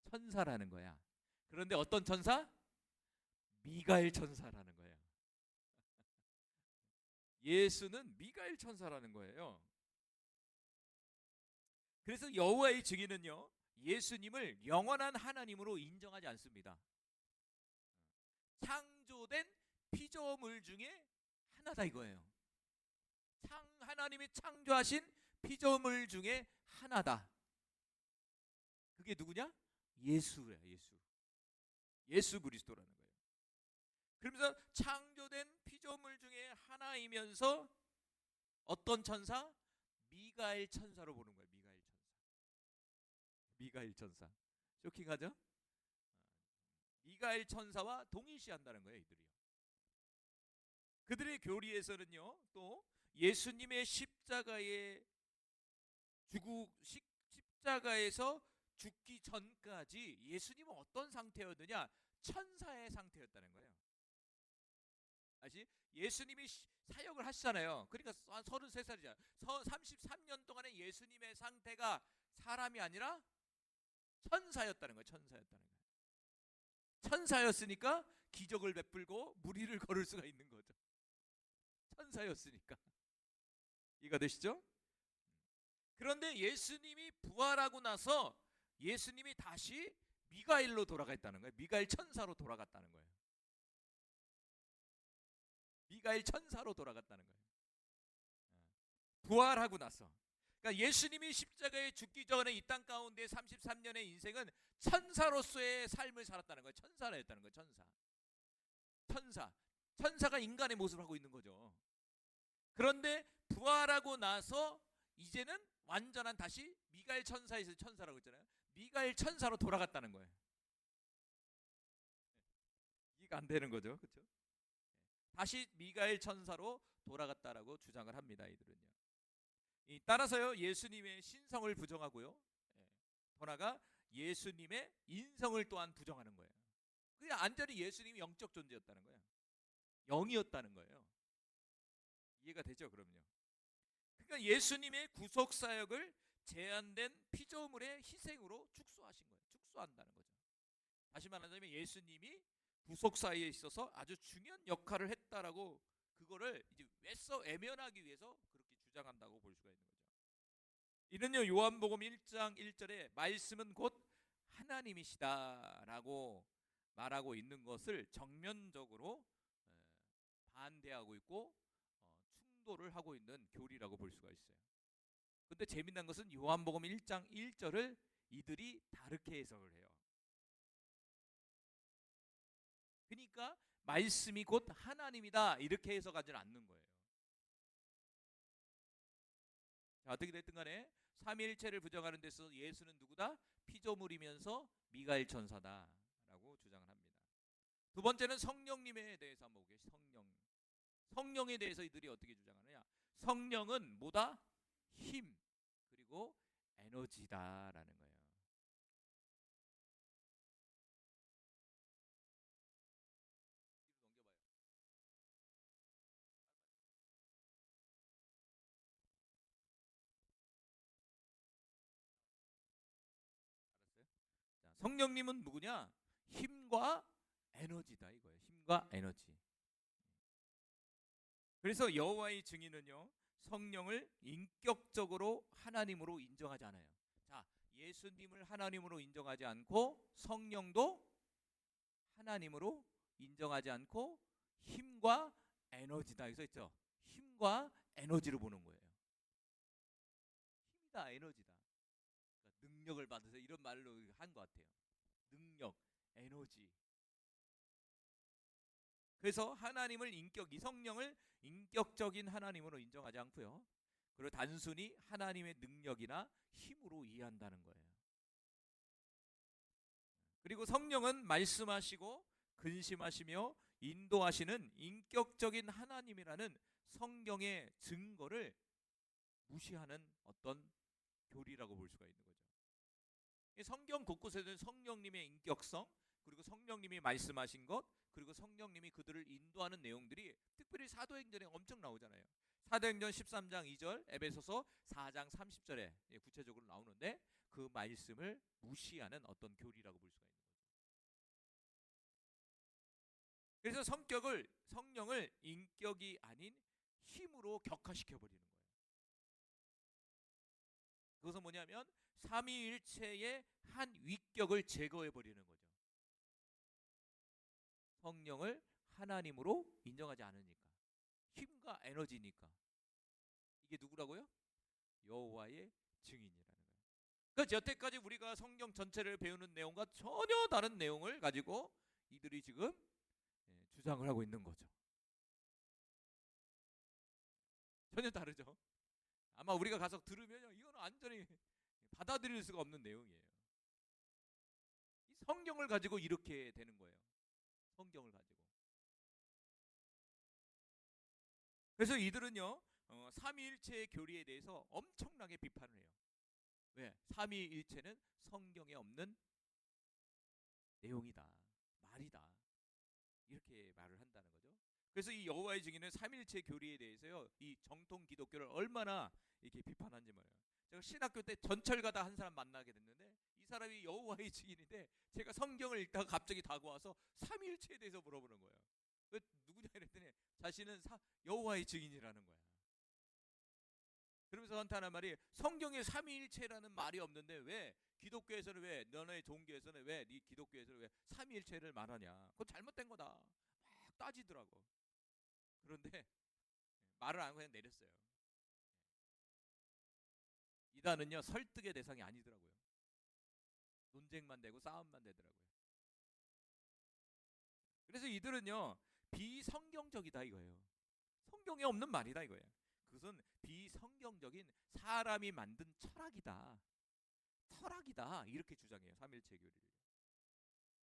천사라는 거야. 그런데 어떤 천사? 미가엘 천사라는 거예요. 예수는 미가엘 천사라는 거예요. 그래서 여호와의 증인은요, 예수님을 영원한 하나님으로 인정하지 않습니다. 창조된 피조물 중에 하나다 이거예요. 하나님이 창조하신 피조물 중에 하나다. 그게 누구냐? 예수야, 예수. 예수 그리스도라는 거예요. 그러면서 창조된 피조물 중에 하나이면서 어떤 천사? 미가엘 천사로 보는 거예요. 미가엘 천사. 미가엘 천사. 쇼킹하죠? 미가엘 천사와 동일시한다는 거예요, 이들이요. 그들의 교리에서는요, 또 예수님의 십자가에서 죽기 전까지 예수님은 어떤 상태였느냐? 천사의 상태였다는 거예요. 아시? 예수님이 사역을 하시잖아요. 그러니까 33살이잖아요. 33년 동안의 예수님의 상태가 사람이 아니라 천사였다는 거예요. 천사였다는 거예요. 천사였으니까 기적을 베풀고 무리를 걸을 수가 있는 거죠. 천사였으니까. 이해가 되시죠? 그런데 예수님이 부활하고 나서 예수님이 다시 미가엘로 돌아갔다는 거예요. 미가엘 천사로 돌아갔다는 거예요. 미가엘 천사로 돌아갔다는 거예요. 부활하고 나서. 그러니까 예수님이 십자가에 죽기 전에 이 땅 가운데 33년의 인생은 천사로서의 삶을 살았다는 거예요. 천사라였다는 거예요. 천사가 인간의 모습을 하고 있는 거죠. 그런데 부활하고 나서 이제는 완전한 다시 미가엘 천사에서 천사라고 했잖아요. 미가엘 천사로 돌아갔다는 거예요. 이해가 안 되는 거죠, 그렇죠? 다시 미가엘 천사로 돌아갔다라고 주장을 합니다. 이들은요. 따라서요, 예수님의 신성을 부정하고요, 더 나아가 예수님의 인성을 또한 부정하는 거예요. 그냥 완전히 예수님이 영적 존재였다는 거예요. 영이었다는 거예요. 이해가 되죠? 그럼요. 그러니까 예수님의 구속 사역을 제한된 피조물의 희생으로 축소하신 거예요. 축소한다는 거죠. 다시 말하자면 예수님이 구속 사역에 있어서 아주 중요한 역할을 했다라고 그거를 이제 외면하기 위해서 그렇게 주장한다고 볼 수가 있는 거죠. 이는요, 요한복음 1장 1절에 말씀은 곧 하나님이시다라고 말하고 있는 것을 정면적으로 반대하고 있고 충돌을 하고 있는 교리라고 볼 수가 있어요. 근데 재미난 것은 요한복음 1장 1절을 이들이 다르게 해석을 해요. 그러니까 말씀이 곧 하나님이다 이렇게 해석하지는 않는 거예요. 자, 어떻게 됐든 간에 삼위일체를 부정하는 데서 예수는 누구다? 피조물이면서 미가엘 천사다라고 주장을 합니다. 두 번째는 성령님에 대해서 한번 보겠습니다. 성령에 대해서 이들이 어떻게 주장하느냐? 성령은 뭐다? 힘 그리고 에너지다라는 거예요. 넘겨봐요. 알았어요? 자, 성령님은 누구냐? 힘과 에너지다 이거예요. 힘과 에너지. 그래서 여호와의 증인은요, 성령을 인격적으로 하나님으로 인정하지 않아요. 자, 예수님을 하나님으로 인정하지 않고 성령도 하나님으로 인정하지 않고 힘과 에너지다 여기 써 있죠. 힘과 에너지로 보는 거예요. 힘이다, 에너지다. 그러니까 능력을 받으세요 이런 말로 한 것 같아요. 능력, 에너지. 그래서 하나님을 이 성령을 인격적인 하나님으로 인정하지 않고요, 그리고 단순히 하나님의 능력이나 힘으로 이해한다는 거예요. 그리고 성령은 말씀하시고 근심하시며 인도하시는 인격적인 하나님이라는 성경의 증거를 무시하는 어떤 교리라고 볼 수가 있는 거죠. 성경 곳곳에는 성령님의 인격성, 그리고 성령님이 말씀하신 것, 그리고 성령님이 그들을 인도하는 내용들이 특별히 사도행전에 엄청 나오잖아요. 사도행전 13장 2절, 에베소서 4장 30절에 구체적으로 나오는데 그 말씀을 무시하는 어떤 교리라고 볼 수가 있는 거죠. 그래서 성령을 인격이 아닌 힘으로 격화시켜 버리는 거예요. 그것은 뭐냐면 삼위일체의 한 위격을 제거해 버리는 거죠. 성령을 하나님으로 인정하지 않으니까, 힘과 에너지니까. 이게 누구라고요? 여호와의 증인이라는 거예요. 그러니까 여태까지 우리가 성경 전체를 배우는 내용과 전혀 다른 내용을 가지고 이들이 지금 주장을 하고 있는 거죠. 전혀 다르죠. 아마 우리가 가서 들으면 이거는 완전히 받아들일 수가 없는 내용이에요. 이 성경을 가지고 이렇게 되는 거예요. 성경을 가지고. 그래서 이들은요, 삼위일체의 교리에 대해서 엄청나게 비판을 해요. 왜? 삼위일체는 성경에 없는 내용이다, 말이다, 이렇게 말을 한다는 거죠. 그래서 이 여호와의 증인은 삼위일체 교리에 대해서요, 이 정통 기독교를 얼마나 이렇게 비판한지 말이에요. 제가 신학교 때 전철가다 한 사람 만나게 됐는데 이 사람이 여호와의 증인인데 제가 성경을 읽다가 갑자기 다가와서 삼위일체에 대해서 물어보는 거예요. 누구냐 이랬더니 자신은 여호와의 증인이라는 거야. 그러면서 한테 하는 말이, 성경에 삼위일체라는 말이 없는데 왜 기독교에서는, 왜 너네 종교에서는, 왜 네 기독교에서는 왜 삼위일체를 말하냐, 그건 잘못된 거다 막 따지더라고. 그런데 말을 안 하고 그냥 내렸어요. 이단은요, 설득의 대상이 아니더라고요. 논쟁만 되고 싸움만 되더라고요. 그래서 이들은요, 비성경적이다 이거예요. 성경에 없는 말이다 이거예요. 그것은 비성경적인 사람이 만든 철학이다, 이렇게 주장해요, 삼일체 교리를.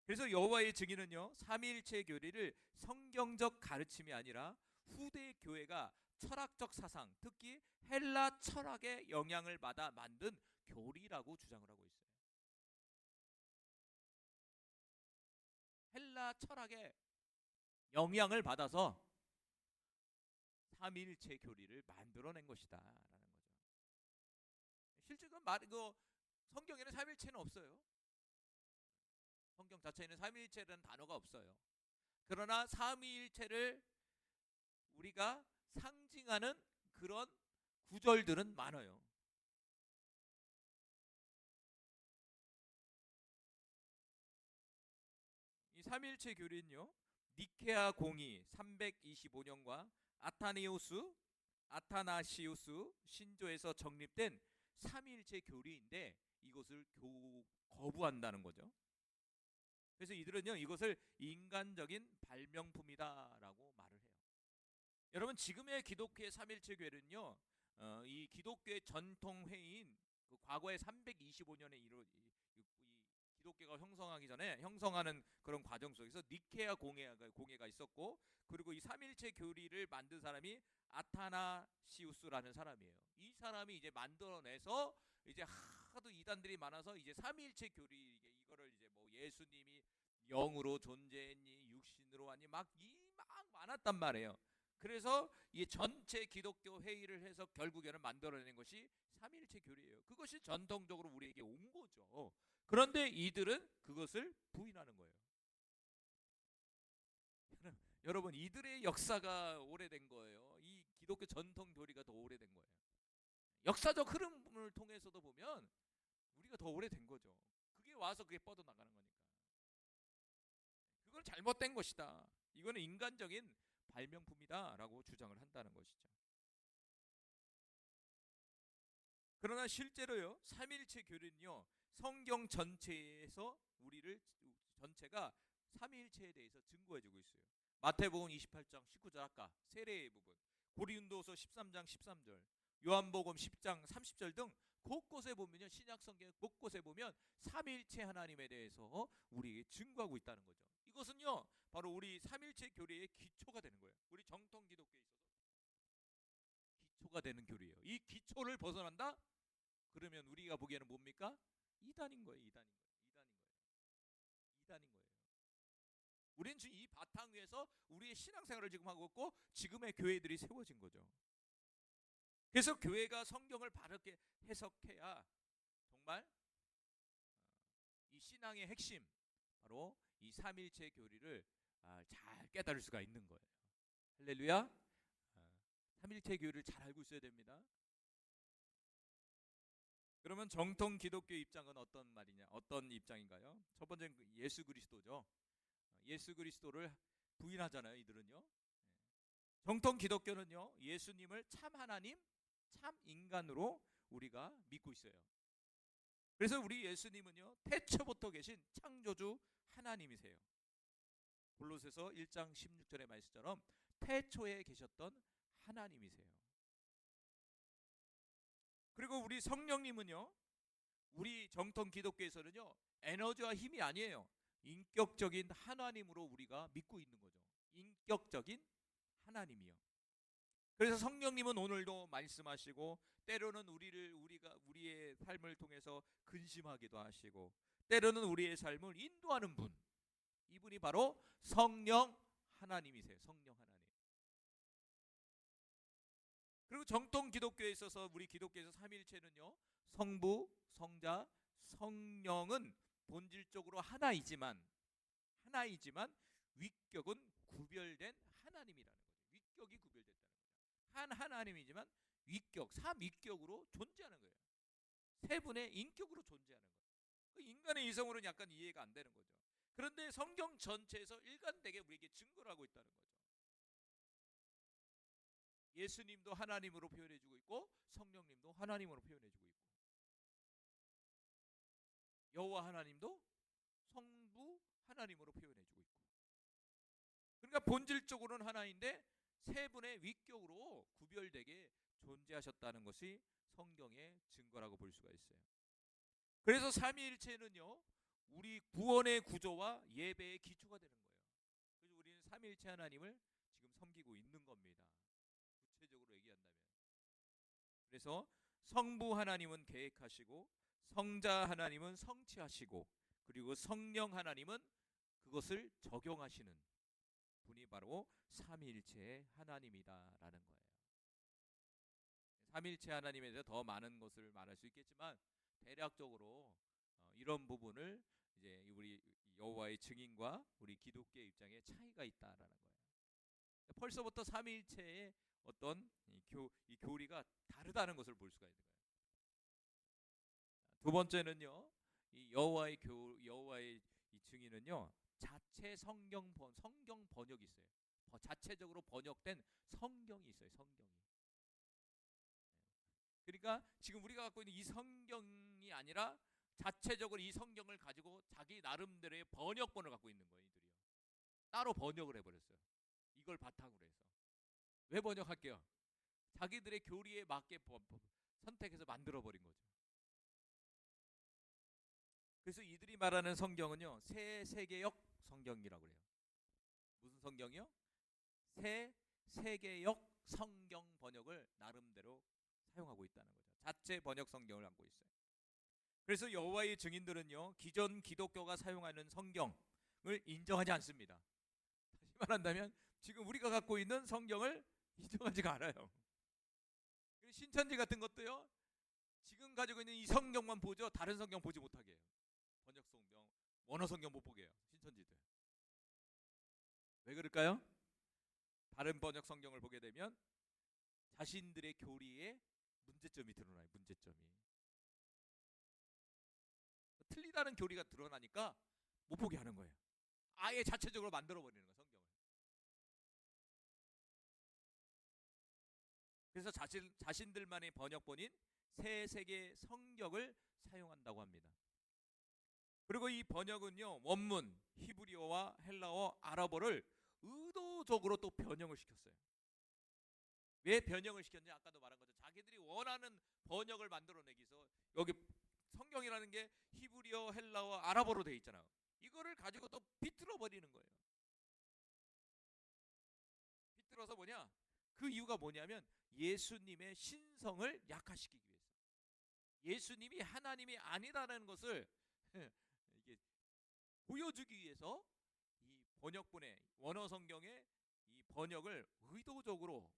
그래서 여호와의 증인은요, 삼일체 교리를 성경적 가르침이 아니라 후대 교회가 철학적 사상, 특히 헬라 철학의 영향을 받아 만든 교리라고 주장을 하고 있어요. 헬라 철학의 영향을 받아서 삼일체 교리를 만들어낸 것이다라는 거죠. 실제 성경에는 삼일체는 없어요. 성경 자체에는 삼위일체라는 단어가 없어요. 그러나 삼위일체를 우리가 상징하는 그런 구절들은 많아요. 이 삼위일체 교리는요, 니케아 공의 325년과 아타나시우스 신조에서 정립된 삼위일체 교리인데 이것을 거부한다는 거죠. 그래서 이들은요, 이것을 인간적인 발명품이다라고 말을 해요. 여러분, 지금의 기독교의 삼일체 교회는요, 이 기독교의 전통 회의인 그 과거의 325년에 이 기독교가 형성하기 전에 형성하는 그런 과정 속에서 니케아 공회가 있었고, 그리고 이 삼일체 교리를 만든 사람이 아타나시우스라는 사람이에요. 이 사람이 이제 만들어내서 이제 하도 이단들이 많아서 이제 삼일체 교리, 이거를 이제 뭐 예수님이 영으로 존재했니, 육신으로 왔니, 막 많았단 말이에요. 그래서 이 전체 기독교 회의를 해서 결국에는 만들어낸 것이 삼위일체 교리예요. 그것이 전통적으로 우리에게 온 거죠. 그런데 이들은 그것을 부인하는 거예요. 여러분, 이들의 역사가 오래된 거예요. 이 기독교 전통 교리가 더 오래된 거예요. 역사적 흐름을 통해서도 보면 우리가 더 오래된 거죠. 그게 와서 그게 뻗어나가는 거니까. 그건 잘못된 것이다, 이거는 인간적인 발명품이다라고 주장을 한다는 것이죠. 그러나 실제로요, 삼일체 교리는요, 성경 전체에서 전체가 삼위일체에 대해서 증거해주고 있어요. 마태복음 28장 19절, 아까 세례의 부분, 고린도서 13장 13절, 요한복음 10장 30절 등 곳곳에 보면요, 신약 성경 곳곳에 보면 삼위일체 하나님에 대해서 우리에게 증거하고 있다는 거죠. 이것은요, 바로 우리 삼위일체 교리의 기초가 되는 거예요. 우리 정통 기독교에 있어서 기초가 되는 교리예요. 이 기초를 벗어난다? 그러면 우리가 보기에는 뭡니까? 이단인 거예요. 이단인 거예요. 우리는 지금 이 바탕 위에서 우리의 신앙생활을 지금 하고 있고 지금의 교회들이 세워진 거죠. 그래서 교회가 성경을 바르게 해석해야 정말 이 신앙의 핵심, 바로 이 삼일체 교리를 잘 깨달을 수가 있는 거예요. 할렐루야. 삼일체 교리를 잘 알고 있어야 됩니다. 그러면 정통 기독교 입장은 어떤 말이냐? 어떤 입장인가요? 첫 번째는 예수 그리스도죠. 예수 그리스도를 부인하잖아요, 이들은요. 정통 기독교는요, 예수님을 참 하나님, 참 인간으로 우리가 믿고 있어요. 그래서 우리 예수님은요, 태초부터 계신 창조주 하나님이세요. 골로새서 1장 16절의 말씀처럼 태초에 계셨던 하나님이세요. 그리고 우리 성령님은요, 우리 정통 기독교에서는요, 에너지와 힘이 아니에요. 인격적인 하나님으로 우리가 믿고 있는 거죠. 인격적인 하나님이요. 그래서 성령님은 오늘도 말씀하시고, 때로는 우리의 삶을 통해서 근심하기도 하시고, 때로는 우리의 삶을 인도하는 분, 이분이 바로 성령 하나님이세요. 성령 하나님. 그리고 정통 기독교에 있어서 우리 기독교에서 삼일체는요, 성부, 성자, 성령은 본질적으로 하나이지만 위격은 구별된 하나님이라는 거죠. 위격이 구별됐다는 거죠. 한 하나님이지만 위격, 삼위격으로 존재하는 거예요. 세 분의 인격으로 존재하는 거예요. 인간의 이성으로는 약간 이해가 안 되는 거죠. 그런데 성경 전체에서 일관되게 우리에게 증거를 하고 있다는 거죠. 예수님도 하나님으로 표현해주고 있고, 성령님도 하나님으로 표현해주고 있고, 여호와 하나님도 성부 하나님으로 표현해주고 있고, 그러니까 본질적으로는 하나인데 세 분의 위격으로 구별되게 존재하셨다는 것이 성경의 증거라고 볼 수가 있어요. 그래서 삼위일체는요, 우리 구원의 구조와 예배의 기초가 되는 거예요. 그래서 우리는 삼위일체 하나님을 지금 섬기고 있는 겁니다. 구체적으로 얘기한다면. 그래서 성부 하나님은 계획하시고, 성자 하나님은 성취하시고, 그리고 성령 하나님은 그것을 적용하시는 분이 바로 삼위일체의 하나님이다라는 거예요. 삼위일체 하나님에 대해서 더 많은 것을 말할 수 있겠지만, 대략적으로 이런 부분을 이제 우리 여호와의 증인과 우리 기독교의 입장에 차이가 있다라는 거예요. 벌써부터 삼위일체의 어떤 이 교리가 다르다는 것을 볼 수가 있는 거예요. 두 번째는요, 이 여호와의 이 증인은요, 자체 성경 번역이 있어요. 자체적으로 번역된 성경이 있어요. 성경이. 그러니까 지금 우리가 갖고 있는 이 성경이 아니라 자체적으로 이 성경을 가지고 자기 나름대로의 번역본을 갖고 있는 거예요. 이들이요. 따로 번역을 해버렸어요. 이걸 바탕으로 해서. 왜 번역할게요? 자기들의 교리에 맞게 선택해서 만들어버린 거죠. 그래서 이들이 말하는 성경은요, 새 세계역 성경이라고 그래요. 무슨 성경이요? 새 세계역 성경 번역을 나름대로 사용하고 있다는 거죠. 자체 번역 성경을 갖고 있어요. 그래서 여호와의 증인들은요, 기존 기독교가 사용하는 성경을 인정하지 않습니다. 다시 말한다면 지금 우리가 갖고 있는 성경을 인정하지가 않아요. 신천지 같은 것도요, 지금 가지고 있는 이 성경만 보죠. 다른 성경 보지 못하게 해요. 번역 성경, 원어 성경 못 보게 해요. 신천지들. 왜 그럴까요? 다른 번역 성경을 보게 되면 자신들의 교리에 문제점이 드러나요. 문제점이. 틀리다는 교리가 드러나니까 못 보게 하는 거예요. 아예 자체적으로 만들어버리는 거예요. 성경을. 그래서 자신들만의 번역본인 새 세계 성경을 사용한다고 합니다. 그리고 이 번역은요, 원문 히브리어와 헬라어, 아랍어를 의도적으로 또 변형을 시켰어요. 왜 변형을 시켰냐? 아까도 말한 거죠. 자기들이 원하는 번역을 만들어내기 위해서. 여기 성경이라는 게 히브리어, 헬라어, 아랍어로 돼 있잖아요. 이거를 가지고 또 비틀어 버리는 거예요. 비틀어서 뭐냐? 그 이유가 뭐냐면 예수님의 신성을 약화시키기 위해서. 예수님이 하나님이 아니다라는 것을 이게 보여주기 위해서 이 번역본의 원어 성경의 이 번역을 의도적으로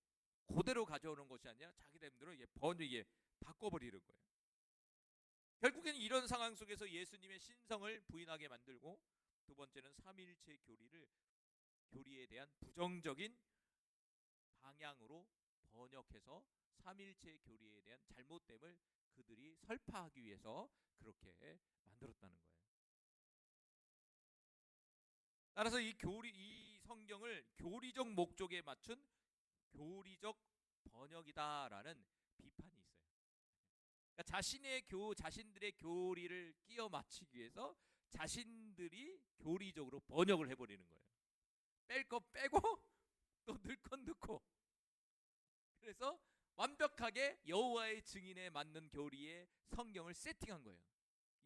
그대로 가져오는 것이 아니라 자기들대로 번역에 바꿔버리는 거예요. 결국에는 이런 상황 속에서 예수님의 신성을 부인하게 만들고, 두 번째는 삼위일체 교리에 대한 부정적인 방향으로 번역해서 삼위일체 교리에 대한 잘못됨을 그들이 설파하기 위해서 그렇게 만들었다는 거예요. 따라서 이 성경을 교리적 목적에 맞춘 교리적 번역이다라는 비판이 있어요. 그러니까 자신들의 교리를 끼워 맞추기 위해서 자신들이 교리적으로 번역을 해버리는 거예요. 뺄 거 빼고 또 넣을 건 넣고. 그래서 완벽하게 여호와의 증인에 맞는 교리의 성경을 세팅한 거예요.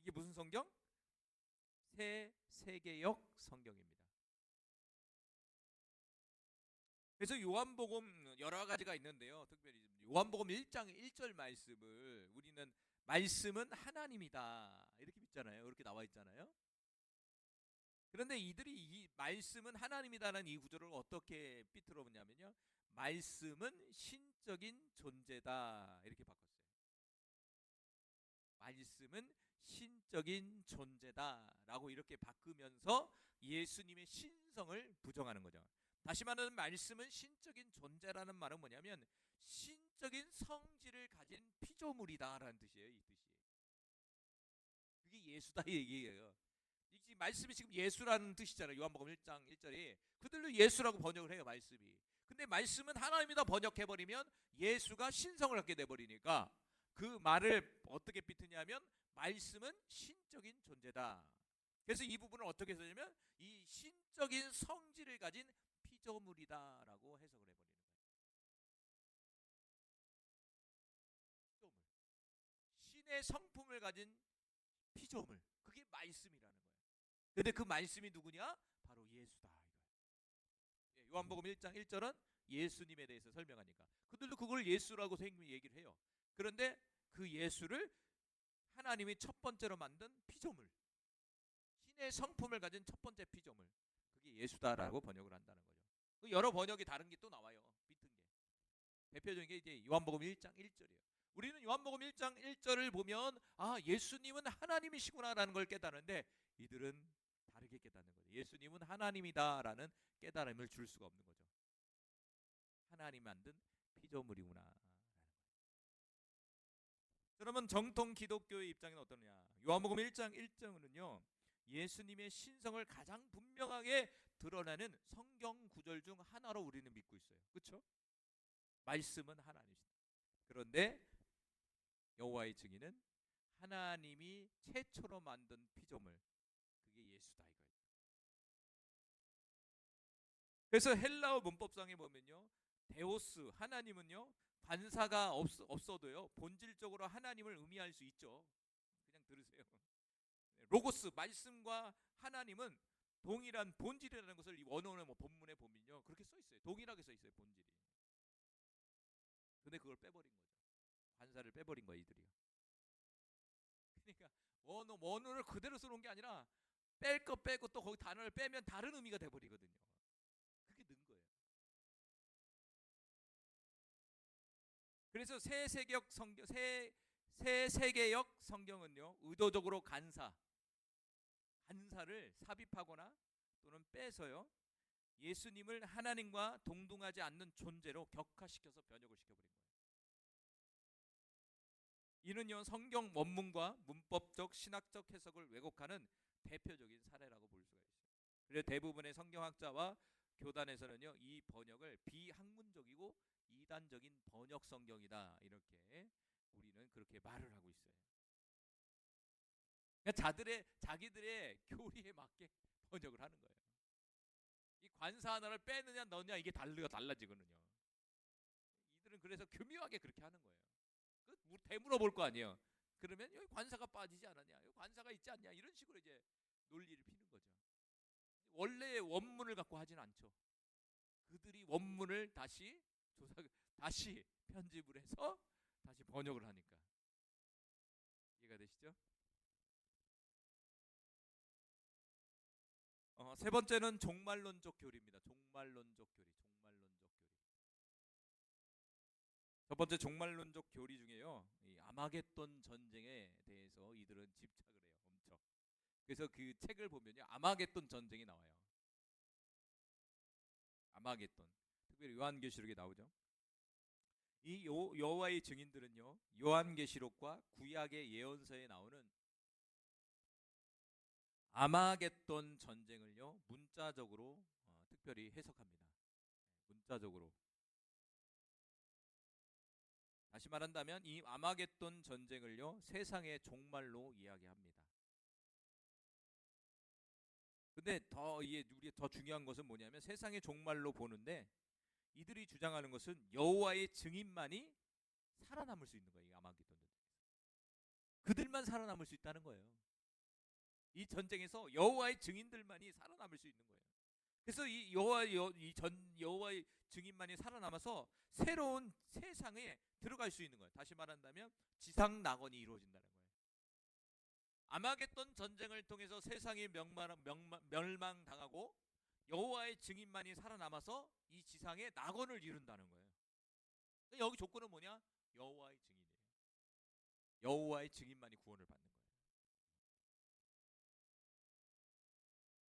이게 무슨 성경? 새 세계역 성경입니다. 그래서 요한복음 여러 가지가 있는데요. 특별히 요한복음 1장 1절 말씀을 우리는 말씀은 하나님이다 이렇게 믿잖아요. 이렇게 나와 있잖아요. 그런데 이들이 이 말씀은 하나님이다라는 이 구조를 어떻게 삐뚤어 보냐면요, 말씀은 신적인 존재다 이렇게 바꿨어요. 말씀은 신적인 존재다라고 이렇게 바꾸면서 예수님의 신성을 부정하는 거죠. 다시 말하면 말씀은 신적인 존재라는 말은 뭐냐면 신적인 성질을 가진 피조물이다라는 뜻이에요. 이 뜻이. 그게 예수다 이 얘기예요. 이 말씀이 지금 예수라는 뜻이잖아요. 요한복음 1장 1절이 그들도 예수라고 번역을 해요. 말씀이. 근데 말씀은 하나님이다 번역해버리면 예수가 신성을 갖게 돼버리니까 그 말을 어떻게 삐트냐면 말씀은 신적인 존재다. 그래서 이 부분을 어떻게 쓰냐면 이 신적인 성질을 가진 피조물이다라고 해석을 해버리는 거예요. 피조물. 신의 성품을 가진 피조물. 그게 말씀이라는 거예요. 근데 그 말씀이 누구냐? 바로 예수다. 요한복음 1장 1절은 예수님에 대해서 설명하니까 그들도 그걸 예수라고 얘기를 해요. 그런데 그 예수를 하나님이 첫 번째로 만든 피조물, 신의 성품을 가진 첫 번째 피조물, 그게 예수다라고 번역을 한다는 거죠. 여러 번역이 다른 게 또 나와요. 비튼 게. 대표적인 게 이제 요한복음 1장 1절이에요. 우리는 요한복음 1장 1절을 보면 아, 예수님은 하나님이시구나라는 걸 깨닫는데 이들은 다르게 깨닫는 거죠. 예수님은 하나님이다라는 깨달음을 줄 수가 없는 거죠. 하나님 만든 피조물이구나. 그러면 정통 기독교의 입장은 어떠냐? 요한복음 1장 1절은요, 예수님의 신성을 가장 분명하게 드러내는 성경 구절 중 하나로 우리는 믿고 있어요. 그렇죠? 말씀은 하나님이시다. 그런데 여호와의 증인은 하나님이 최초로 만든 피조물, 그게 예수다 이거예요. 그래서 헬라어 문법상에 보면요, 데오스 하나님은요 관사가 없어도요 본질적으로 하나님을 의미할 수 있죠. 그냥 들으세요. 로고스 말씀과 하나님은 동일한 본질이라는 것을 이 원어의 본문에 보면요 그렇게 써 있어요. 동일하게 써 있어요. 본질이. 근데 그걸 빼버린 거죠. 관사를 빼버린 거야 이들이. 그러니까 원어를 그대로 써놓은 게 아니라 뺄 거 빼고 또 거기 단어를 빼면 다른 의미가 돼버리거든요. 그게 는 거예요. 그래서 새 세계역 성경은요 의도적으로 간사를 삽입하거나 또는 빼서요 예수님을 하나님과 동등하지 않는 존재로 격화시켜서 번역을 시켜버린 거예요. 이는요 성경 원문과 문법적 신학적 해석을 왜곡하는 대표적인 사례라고 볼 수가 있어요. 그래서 대부분의 성경학자와 교단에서는요 이 번역을 비학문적이고 이단적인 번역 성경이다 이렇게 우리는 그렇게 말을 하고 있어요. 그러니까 자기들의 교리에 맞게 번역을 하는 거예요. 이 관사 하나를 빼느냐 넣느냐 이게 달라지거든요. 이들은 그래서 교묘하게 그렇게 하는 거예요. 되물어 볼 거 아니에요. 그러면 여기 관사가 빠지지 않았냐, 여기 관사가 있지 않냐 이런 식으로 이제 논리를 피는 거죠. 원래 원문을 갖고 하진 않죠. 그들이 원문을 다시 편집을 해서 다시 번역을 하니까. 이해가 되시죠? 세 번째는 종말론적 교리입니다. 종말론적 교리. 첫 번째 종말론적 교리 중에요, 이 아마겟돈 전쟁에 대해서 이들은 집착을 해요. 엄청. 그래서 그 책을 보면요, 아마겟돈 전쟁이 나와요. 아마겟돈. 특별히 요한계시록에 나오죠. 이 여호와의 증인들은요, 요한계시록과 구약의 예언서에 나오는 아마겟돈 전쟁을요, 문자적으로 특별히 해석합니다. 문자적으로. 다시 말한다면 이 아마겟돈 전쟁을요, 세상의 종말로 이야기합니다. 근데 우리 더 중요한 것은 뭐냐면 세상의 종말로 보는데 이들이 주장하는 것은 여호와의 증인만이 살아남을 수 있는 거예요. 이 아마겟돈 전쟁에서 그들만 살아남을 수 있다는 거예요. 이 전쟁에서 여호와의 증인들만이 살아남을 수 있는 거예요. 그래서 이 여호와의 증인만이 살아남아서 새로운 세상에 들어갈 수 있는 거예요. 다시 말한다면 지상 낙원이 이루어진다는 거예요. 아마겟돈 전쟁을 통해서 세상이 멸망당하고 여호와의 증인만이 살아남아서 이 지상에 낙원을 이룬다는 거예요. 여기 조건은 뭐냐? 여호와의 증인이에요. 여호와의 증인만이 구원을 받는 거예요.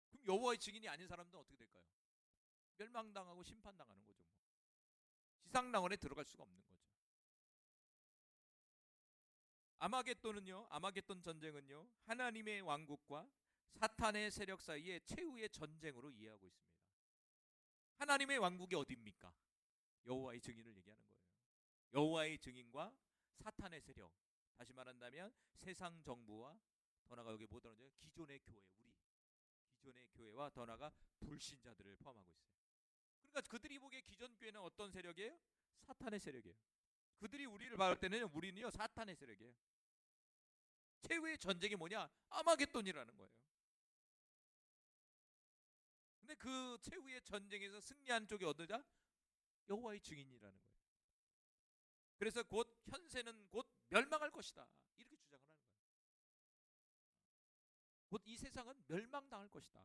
그럼 여호와의 증인이 아닌 사람들은 어떻게 될까요? 멸망당하고 심판당하는 거죠. 뭐. 지상 낙원에 들어갈 수가 없는 거죠. 아마겟돈 전쟁은요, 하나님의 왕국과 사탄의 세력 사이의 최후의 전쟁으로 이해하고 있습니다. 하나님의 왕국이 어디입니까? 여호와의 증인을 얘기하는 거예요. 여호와의 증인과 사탄의 세력, 다시 말한다면 세상 정부와 더 나아가 여기 뭐 들어오죠? 기존의 교회, 기존의 교회와 더 나아가 불신자들을 포함하고 있어요. 그러니까 그들이 보기에 기존 교회는 어떤 세력이에요? 사탄의 세력이에요. 그들이 우리를 바라볼 때는 우리는요, 사탄의 세력이에요. 최후의 전쟁이 뭐냐? 아마겟돈이라는 거예요. 근데 그 최후의 전쟁에서 승리한 쪽이 어디냐? 여호와의 증인이라는 거예요. 그래서 곧 현세는 곧 멸망할 것이다, 이렇게 주장을 하는 거예요. 곧 이 세상은 멸망당할 것이다.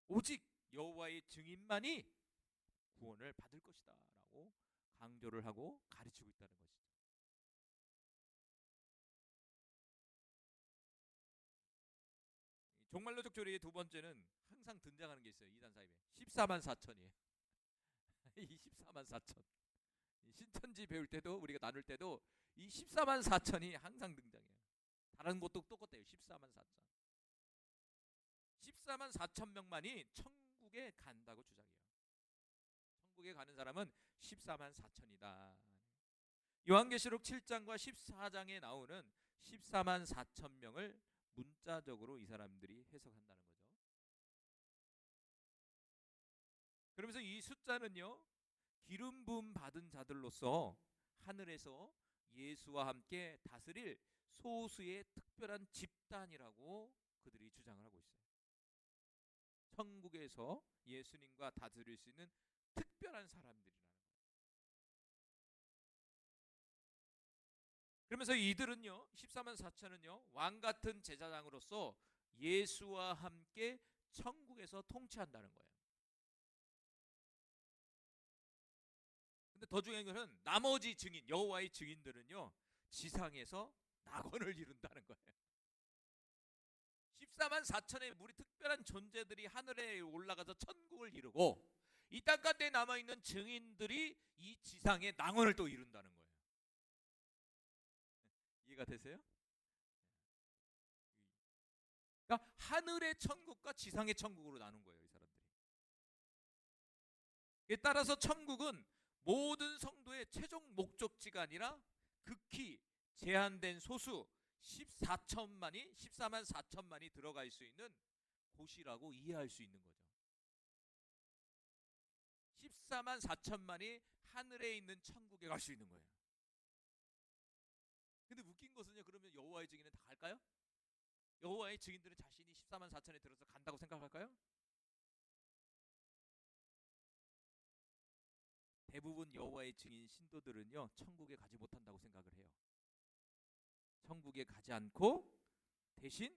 오직 여호와의 증인만이 구원을 받을 것이다 라고 강조를 하고 가르치고 있다는 것이죠. 종말론적 교리의 두 번째는 항상 등장하는 게 있어요. 이단 사입에 14만 4천이에요. 이 14만 4천. 신천지 배울 때도 우리가 나눌 때도 이 14만 4천이 항상 등장해요. 다른 곳도 똑같아요. 14만 4천. 14만 4천 명만이 천국에 간다고 주장해요. 천국에 가는 사람은 14만 4천이다. 요한계시록 7장과 14장에 나오는 14만 4천 명을 문자적으로 이 사람들이 해석한다는 거죠. 그러면서 이 숫자는요, 기름 부음 받은 자들로서 하늘에서 예수와 함께 다스릴 소수의 특별한 집단이라고 그들이 주장을 하고 있어요. 천국에서 예수님과 다스릴 수 있는 특별한 사람들이라는 거예요. 그러면서 이들은요, 14만 4천은요, 왕 같은 제사장으로서 예수와 함께 천국에서 통치한다는 거예요. 근데 더 중요한 것은 나머지 증인, 여호와의 증인들은요, 지상에서 낙원을 이룬다는 거예요. 14만 4천의 우리 특별한 존재들이 하늘에 올라가서 천국을 이루고 이 땅가운데 남아있는 증인들이 이 지상의 낙원을 또 이룬다는 거예요. 이해가 되세요? 그러니까 하늘의 천국과 지상의 천국으로 나눈 거예요, 이 사람들이. 따라서 천국은 모든 성도의 최종 목적지가 아니라 극히 제한된 소수 14만 4천만이 들어갈 수 있는 곳이라고 이해할 수 있는 거죠. 14만 4천만이 하늘에 있는 천국에 갈 수 있는 거예요. 근데 웃긴 것은요, 그러면 여호와의 증인은 다 갈까요? 여호와의 증인들은 자신이 14만 4천에 들어서 간다고 생각할까요? 대부분 여호와의 증인 신도들은요, 천국에 가지 못한다고 생각을 해요. 천국에 가지 않고 대신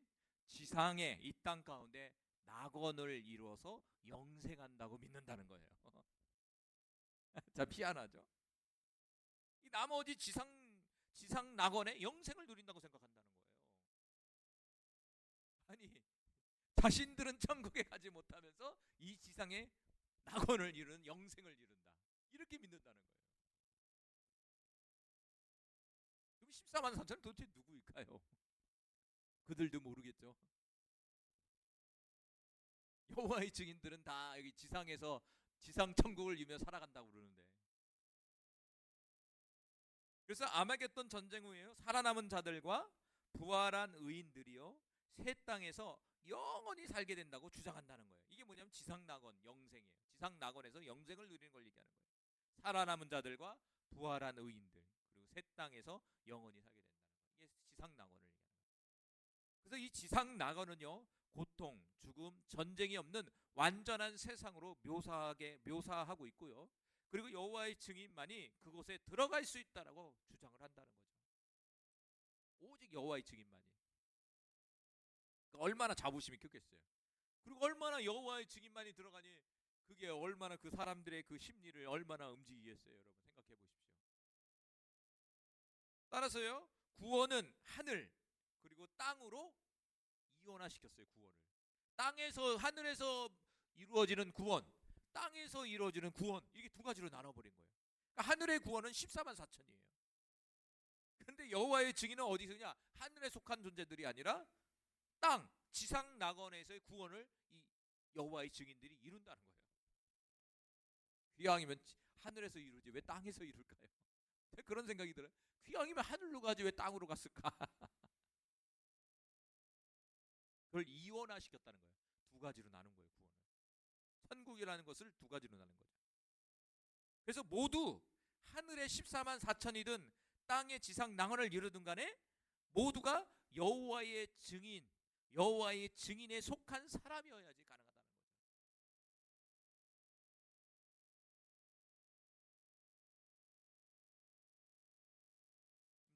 지상에 이 땅 가운데 낙원을 이루어서 영생한다고 믿는다는 거예요. 자, 희한하죠? 이 나머지 지상 낙원에 영생을 누린다고 생각한다는 거예요. 아니, 자신들은 천국에 가지 못하면서 이 지상에 낙원을 이루는 영생을 이룬다. 이렇게 믿는다는 거예요. 그럼 14만 4천은 도대체 누구일까요? 그들도 모르겠죠. 여호와의 증인들은 다 여기 지상에서 지상 천국을 이루며 살아간다고 그러는데, 그래서 아마겟돈 전쟁 후에요, 살아남은 자들과 부활한 의인들이요 새 땅에서 영원히 살게 된다고 주장한다는 거예요. 이게 뭐냐면 지상 낙원 영생이에요. 지상 낙원에서 영생을 누리는 걸 얘기하는 거예요. 살아남은 자들과 부활한 의인들, 그리고 새 땅에서 영원히 살게 된다는 거예요. 이게 지상 낙원을 얘기하는 거예요. 그래서 이 지상 낙원은요, 고통, 죽음, 전쟁이 없는 완전한 세상으로 묘사하고 있고요. 그리고 여호와의 증인만이 그곳에 들어갈 수 있다라고 주장을 한다는 거죠. 오직 여호와의 증인만이. 그러니까 얼마나 자부심이 컸겠어요. 그리고 얼마나 여호와의 증인만이 들어가니 그게 얼마나 그 사람들의 그 심리를 얼마나 움직이겠어요. 여러분 생각해 보십시오. 따라서요, 구원은 하늘 그리고 땅으로 이원화시켰어요. 구원을 땅에서 하늘에서 이루어지는 구원, 땅에서 이루어지는 구원, 이게 두 가지로 나눠버린 거예요. 그러니까 하늘의 구원은 14만 4천이에요. 그런데 여호와의 증인은 어디서냐? 하늘에 속한 존재들이 아니라 땅, 지상 낙원에서의 구원을 이 여호와의 증인들이 이룬다는 거예요. 귀왕이면 하늘에서 이루지 왜 땅에서 이룰까요? 그런 생각이 들어요. 귀왕이면 하늘로 가지 왜 땅으로 갔을까? 그걸 이원화시켰다는 거예요. 두 가지로 나눈 거예요. 구원을. 천국이라는 것을 두 가지로 나눈 거죠. 그래서 모두 하늘의 14만 4천이든 땅의 지상 낙원을 이루든 간에 모두가 여호와의 증인, 여호와의 증인에 속한 사람이어야지 가능하다는 거죠.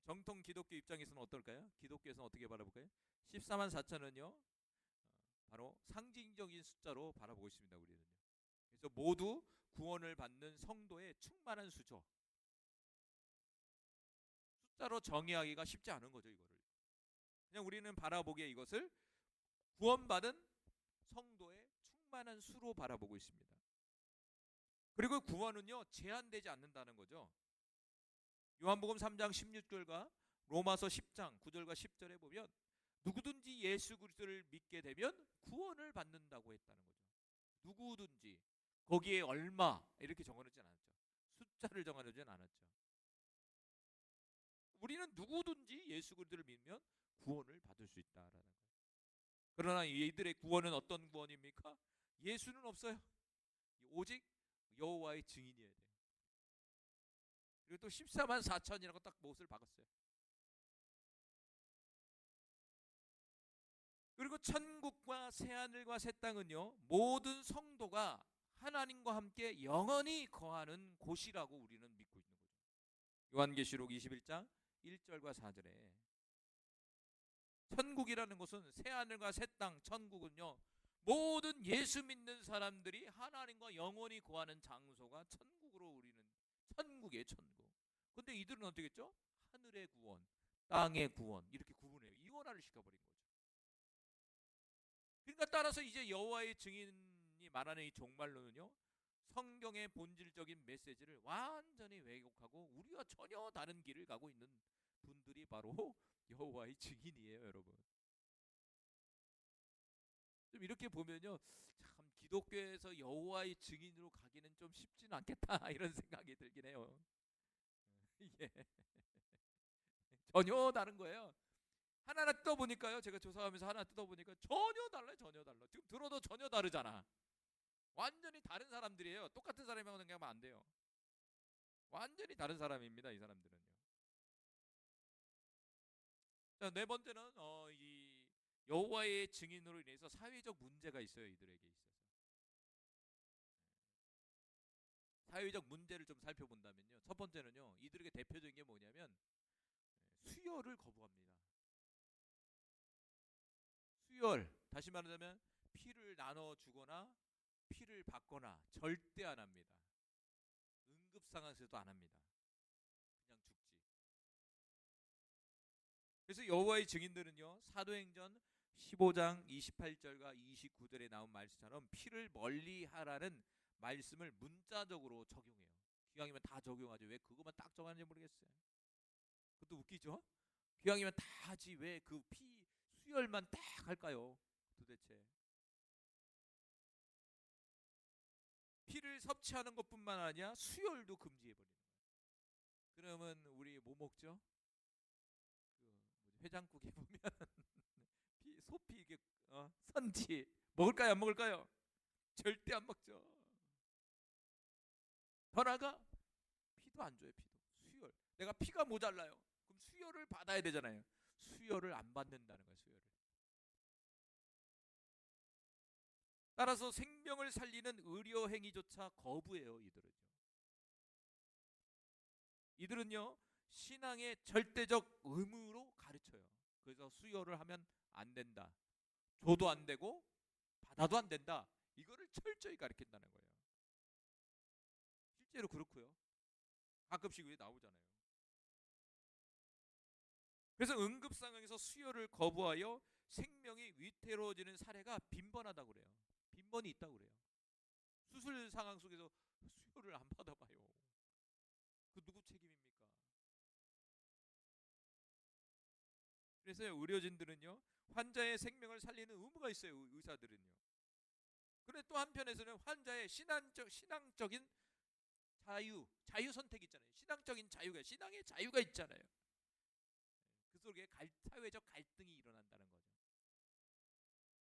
정통 기독교 입장에서는 어떨까요? 기독교에서는 어떻게 바라볼까요? 14만 4천은요 바로 상징적인 숫자로 바라보고 있습니다. 우리는요. 그래서 모두 구원을 받는 성도의 충만한 수죠. 숫자로 정의하기가 쉽지 않은 거죠. 이거를 그냥 우리는 바라보기에 이것을 구원받은 성도의 충만한 수로 바라보고 있습니다. 그리고 구원은요 제한되지 않는다는 거죠. 요한복음 3장 16절과 로마서 10장 9절과 10절에 보면 누구든지 예수 그리스도를 믿게 되면 구원을 받는다고 했다는 거죠. 누구든지, 거기에 얼마 이렇게 정해놓지 않았죠. 숫자를 정해놓지 않았죠. 우리는 누구든지 예수 그리스도를 믿으면 구원을 받을 수 있다라는 거예요. 그러나 이들의 구원은 어떤 구원입니까? 예수는 없어요. 오직 여호와의 증인이어야 돼요. 그리고 또 14만 4천이라고 딱 못을 박았어요. 그리고 천국과 새하늘과 새 땅은요 모든 성도가 하나님과 함께 영원히 거하는 곳이라고 우리는 믿고 있는 거죠. 요한계시록 21장 1절과 4절에 천국이라는 것은 새하늘과 새 땅, 천국은요 모든 예수 믿는 사람들이 하나님과 영원히 거하는 장소가 천국으로 우리는 천국이에요. 천국. 근데 이들은 어떻게 했죠? 하늘의 구원, 땅의 구원 이렇게 구분해요. 이원화를 시켜버린 거죠. 그러니까 따라서 이제 여호와의 증인이 말하는 이 종말론은요 성경의 본질적인 메시지를 완전히 왜곡하고 우리와 전혀 다른 길을 가고 있는 분들이 바로 여호와의 증인이에요. 여러분 좀 이렇게 보면요 참 기독교에서 여호와의 증인으로 가기는 좀 쉽지는 않겠다 이런 생각이 들긴 해요. 예. 전혀 다른 거예요. 하나하나 뜯어보니까요, 제가 조사하면서 하나 뜯어보니까 전혀 달라요. 전혀 달라. 지금 들어도 전혀 다르잖아. 완전히 다른 사람들이에요. 똑같은 사람이라고 생각하면 안 돼요. 완전히 다른 사람입니다. 이 사람들은요. 자, 네 번째는 이 여호와의 증인으로 인해서 사회적 문제가 있어요. 이들에게 있어서 사회적 문제를 좀 살펴본다면요, 첫 번째는요 이들에게 대표적인 게 뭐냐면 수혈을 거부합니다. 수혈, 다시 말하자면 피를 나눠 주거나 피를 받거나 절대 안 합니다. 응급 상황에서도 안 합니다. 그냥 죽지. 그래서 여호와의 증인들은요, 사도행전 15장 28절과 29절에 나온 말씀처럼 피를 멀리하라는 말씀을 문자적으로 적용해요. 기왕이면 다 적용하죠. 왜 그것만 딱 정하는지 모르겠어요. 그것도 웃기죠? 기왕이면 다 하지 왜 그 피 수혈만 딱 할까요? 도대체 피를 섭취하는 것뿐만 아니라 수혈도 금지해 버리는 거예요. 그러면 우리 뭐 먹죠? 그 회장국에 보면 소피 이게 선지 먹을까요? 안 먹을까요? 절대 안 먹죠. 더 나아가 피도 안 줘요. 피도 수혈. 내가 피가 모자라요. 그럼 수혈을 받아야 되잖아요. 수혈을 안 받는다는 거예요. 수혈을. 따라서 생명을 살리는 의료 행위조차 거부해요. 이들은요 신앙의 절대적 의무로 가르쳐요. 그래서 수혈을 하면 안 된다. 줘도 안 되고 받아도 안 된다. 이거를 철저히 가르친다는 거예요. 실제로 그렇고요. 가끔씩 왜 나오잖아요. 그래서 응급 상황에서 수혈을 거부하여 생명이 위태로워지는 사례가 빈번하다고 그래요. 빈번히 있다고 그래요. 수술 상황 속에서 수혈을 안 받아봐요. 그 누구 책임입니까? 그래서 의료진들은요 환자의 생명을 살리는 의무가 있어요. 의사들은요. 그런데 또 한편에서는 환자의 신앙적인 자유 선택 있잖아요. 신앙적인 자유가 신앙의 자유가 있잖아요. 그 속에 사회적 갈등이 일어난다는 거죠.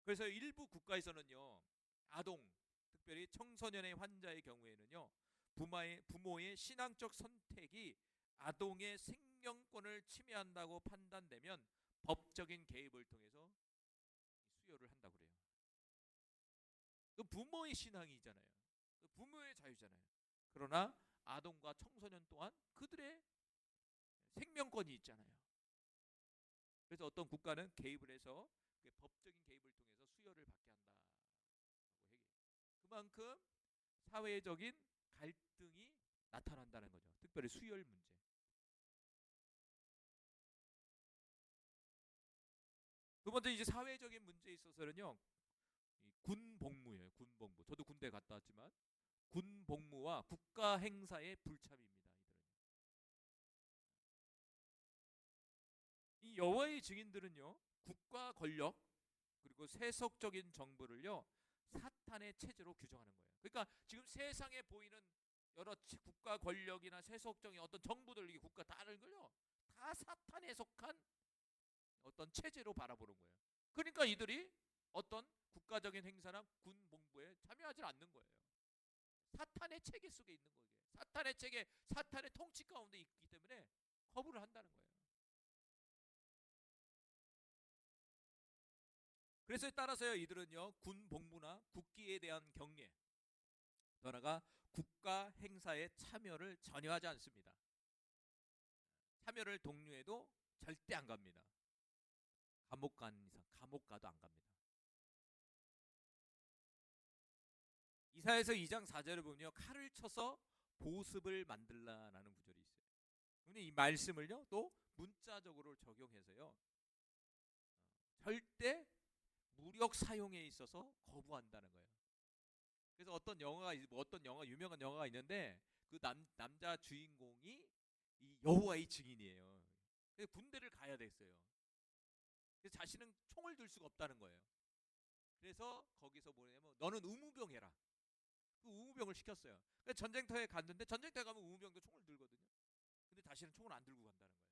그래서 일부 국가에서는요 아동, 특별히 청소년의 환자의 경우에는요 부모의 신앙적 선택이 아동의 생명권을 침해한다고 판단되면 법적인 개입을 통해서 수혈을 한다고 그래요. 그 부모의 신앙이잖아요. 그 부모의 자유잖아요. 그러나 아동과 청소년 또한 그들의 생명권이 있잖아요. 그래서 어떤 국가는 개입을 해서 법적인 개입을 통해서 수혈을 받게 한다고 얘기해요. 그만큼 사회적인 갈등이 나타난다는 거죠. 특별히 수혈 문제. 두 번째 이제 사회적인 문제에 있어서는요. 군 복무예요. 군 복무. 저도 군대 갔다 왔지만 군 복무와 국가 행사의 불참입니다. 이들은. 이 여호와의 증인들은요. 국가 권력 그리고 세속적인 정부를요. 사탄의 체제로 규정하는 거예요. 그러니까 지금 세상에 보이는 여러 국가 권력이나 세속적인 어떤 정부들 이 국가 다른 걸요. 다 사탄에 속한 어떤 체제로 바라보는 거예요. 그러니까 이들이 어떤 국가적인 행사나 군 복무에 참여하지 않는 거예요. 사탄의 체계 속에 있는 거예요. 사탄의 체계, 사탄의 통치 가운데 있기 때문에 거부를 한다는 거예요. 그래서 따라서요 이들은요 군 복무나 국기에 대한 경례, 더 나아가 국가 행사에 참여를 전혀 하지 않습니다. 참여를 독려해도 절대 안 갑니다. 감옥 간 이상 감옥 가도 안 갑니다. 이사야서 2장 4절을 보면요 칼을 쳐서 보습을 만들라라는 구절이 있어요. 근데 이 말씀을요 또 문자적으로 적용해서요 절대 무력 사용에 있어서 거부한다는 거예요. 그래서 어떤 영화 유명한 영화가 있는데 그 남자 주인공이 이 여호와의 증인이에요. 그래서 군대를 가야 됐어요. 그래서 자신은 총을 들 수가 없다는 거예요. 그래서 거기서 뭐냐면 너는 의무병 해라. 그 의무병을 시켰어요. 그래서 전쟁터에 갔는데 전쟁터에 가면 의무병도 총을 들거든요. 근데 자신은 총을 안 들고 간다는 거예요.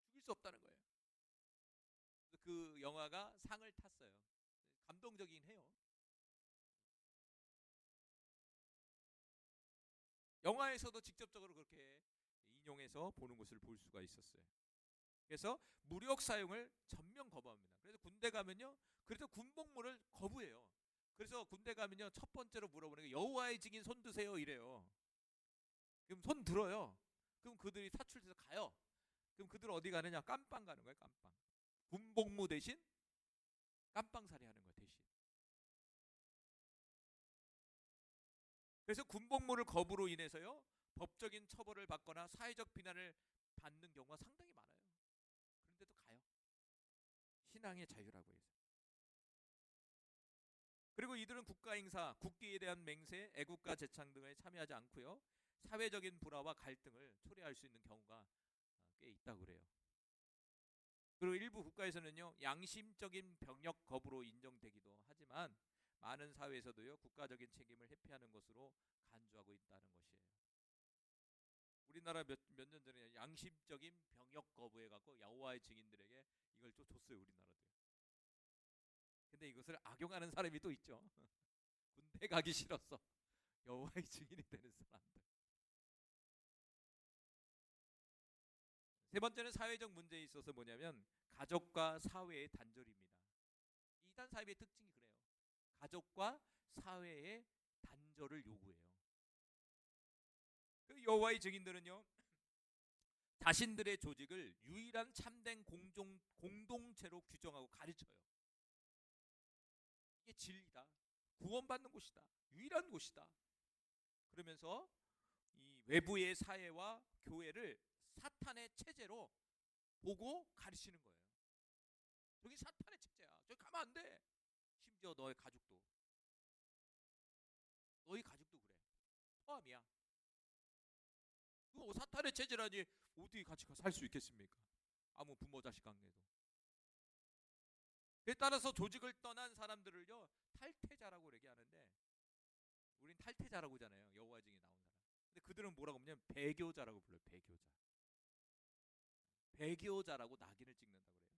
죽일 수 없다는 거예요. 그 영화가 상을 탔어요. 감동적이긴 해요. 영화에서도 직접적으로 그렇게 인용해서 보는 것을 볼 수가 있었어요. 그래서 무력 사용을 전면 거부합니다. 그래서 군대 가면요, 그래서 군복무를 거부해요. 그래서 군대 가면요, 첫 번째로 물어보는 게 여호와의 증인 손 드세요 이래요. 그럼 손 들어요. 그럼 그들이 사출돼서 가요. 그럼 그들 어디 가느냐? 깜빵 가는 거예요. 깜빵. 군복무 대신 깜빵살이하는 거예요, 대신. 그래서 군복무를 거부로 인해서요 법적인 처벌을 받거나 사회적 비난을 받는 경우가 상당히 많아요. 그런데도 가요. 신앙의 자유라고 해서. 그리고 이들은 국가 행사, 국기에 대한 맹세, 애국가 제창 등에 참여하지 않고요 사회적인 불화와 갈등을 초래할 수 있는 경우가 꽤 있다고 그래요. 그리고 일부 국가에서는요 양심적인 병역 거부로 인정되기도 하지만 많은 사회에서도요 국가적인 책임을 회피하는 것으로 간주하고 있다는 것이에요. 우리나라 몇 년 전에 양심적인 병역 거부해 갖고 여호와의 증인들에게 이걸 좀 줬어요, 우리나라도요. 근데 이것을 악용하는 사람이 또 있죠. 군대 가기 싫었어. 여호와의 증인이 되는 사람들. 세 번째는 사회적 문제에 있어서 뭐냐면 가족과 사회의 단절입니다. 이단 사회의 특징이 그래요. 가족과 사회의 단절을 요구해요. 그 여호와의 증인들은요 자신들의 조직을 유일한 참된 공동체로 규정하고 가르쳐요. 이게 진리다. 구원받는 곳이다. 유일한 곳이다. 그러면서 이 외부의 사회와 교회를 사탄의 체제로 보고 가르치는 거예요. 저기 사탄의 체제야. 저기 가면 안 돼. 심지어 너희 가족도 그래. 포함이야. 그 사탄의 체제라니 어떻게 같이 살 수 있겠습니까? 아무 부모 자식 관계도. 그에 따라서 조직을 떠난 사람들을요 탈퇴자라고 얘기하는데 우린 탈퇴자라고 하잖아요. 여호와 증인 나온 사람. 근데 그들은 뭐라고 하냐면 배교자라고 불러요. 배교자. 배교자라고 낙인을 찍는다고 그래요.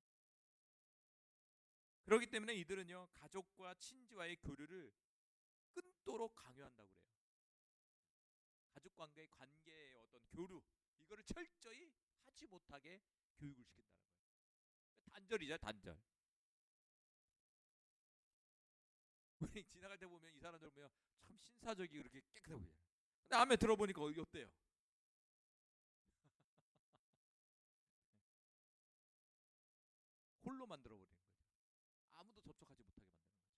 그렇기 때문에 이들은요 가족과 친지와의 교류를 끊도록 강요한다고 그래요. 가족 관계의 어떤 교류 이거를 철저히 하지 못하게 교육을 시킨다는 거예요. 단절이죠, 단절. 우리 지나갈 때 보면 이 사람들 보면 참 신사적이고 그렇게 깨끗해 보여요. 근데 안에 들어보니까 어때요? 홀로 만들어버리는 거죠. 아무도 접촉하지 못하게 만드는 거죠.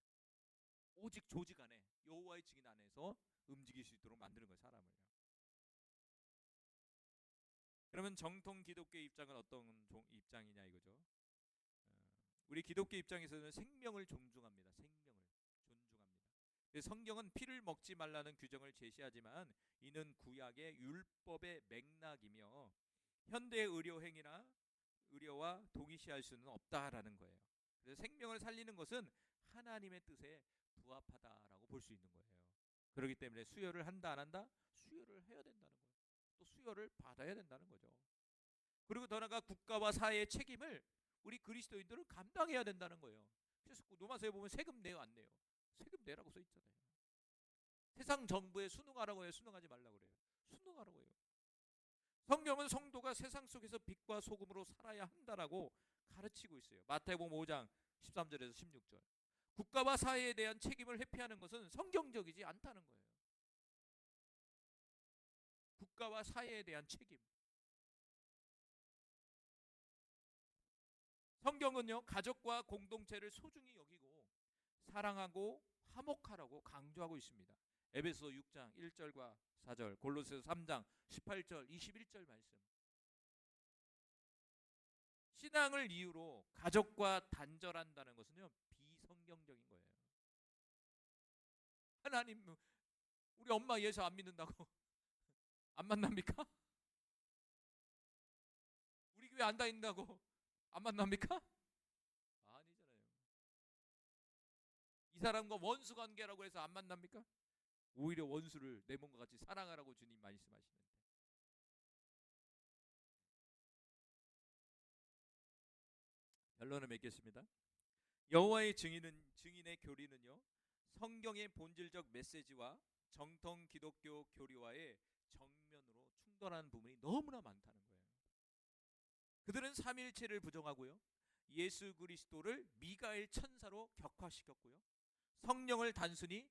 오직 조직 안에 여호와의 증인 안에서 움직일 수 있도록 만드는 거예요, 사람을요. 그러면 정통 기독교 입장은 어떤 입장이냐 이거죠. 우리 기독교 입장에서는 생명을 존중합니다. 생명을 존중합니다. 성경은 피를 먹지 말라는 규정을 제시하지만 이는 구약의 율법의 맥락이며 현대의 의료와 동일시할 수는 없다라는 거예요. 그래서 생명을 살리는 것은 하나님의 뜻에 부합하다라고 볼 수 있는 거예요. 그렇기 때문에 수혈을 한다 안 한다? 수혈을 해야 된다는 거예요. 또 수혈을 받아야 된다는 거죠. 그리고 더 나아가 국가와 사회의 책임을 우리 그리스도인들은 감당해야 된다는 거예요. 그래서 로마서에 보면 세금 내요 안 내요? 세금 내라고 써 있잖아요. 세상 정부에 순응하라고 해요? 순응하지 말라고 그래요? 순응하라고 해요. 성경은 성도가 세상 속에서 빛과 소금으로 살아야 한다라고 가르치고 있어요. 마태복음 5장 13절에서 16절. 국가와 사회에 대한 책임을 회피하는 것은 성경적이지 않다는 거예요. 국가와 사회에 대한 책임. 성경은요 가족과 공동체를 소중히 여기고 사랑하고 화목하라고 강조하고 있습니다. 에베소 6장 1절과 4절, 골로새서 3장 18절 21절 말씀. 신앙을 이유로 가족과 단절한다는 것은요 비성경적인 거예요. 하나님 우리 엄마 예수 안 믿는다고 안 만납니까? 우리 교회 안 다닌다고 안 만납니까? 아니잖아요. 이 사람과 원수 관계라고 해서 안 만납니까? 오히려 원수를 내 몸과 같이 사랑하라고 주님 말씀하시는데. 결론을 맺겠습니다. 여호와의 증인의 교리는요 성경의 본질적 메시지와 정통 기독교 교리와의 정면으로 충돌하는 부분이 너무나 많다는 거예요. 그들은 삼일체를 부정하고요 예수 그리스도를 미가엘 천사로 격화시켰고요 성령을 단순히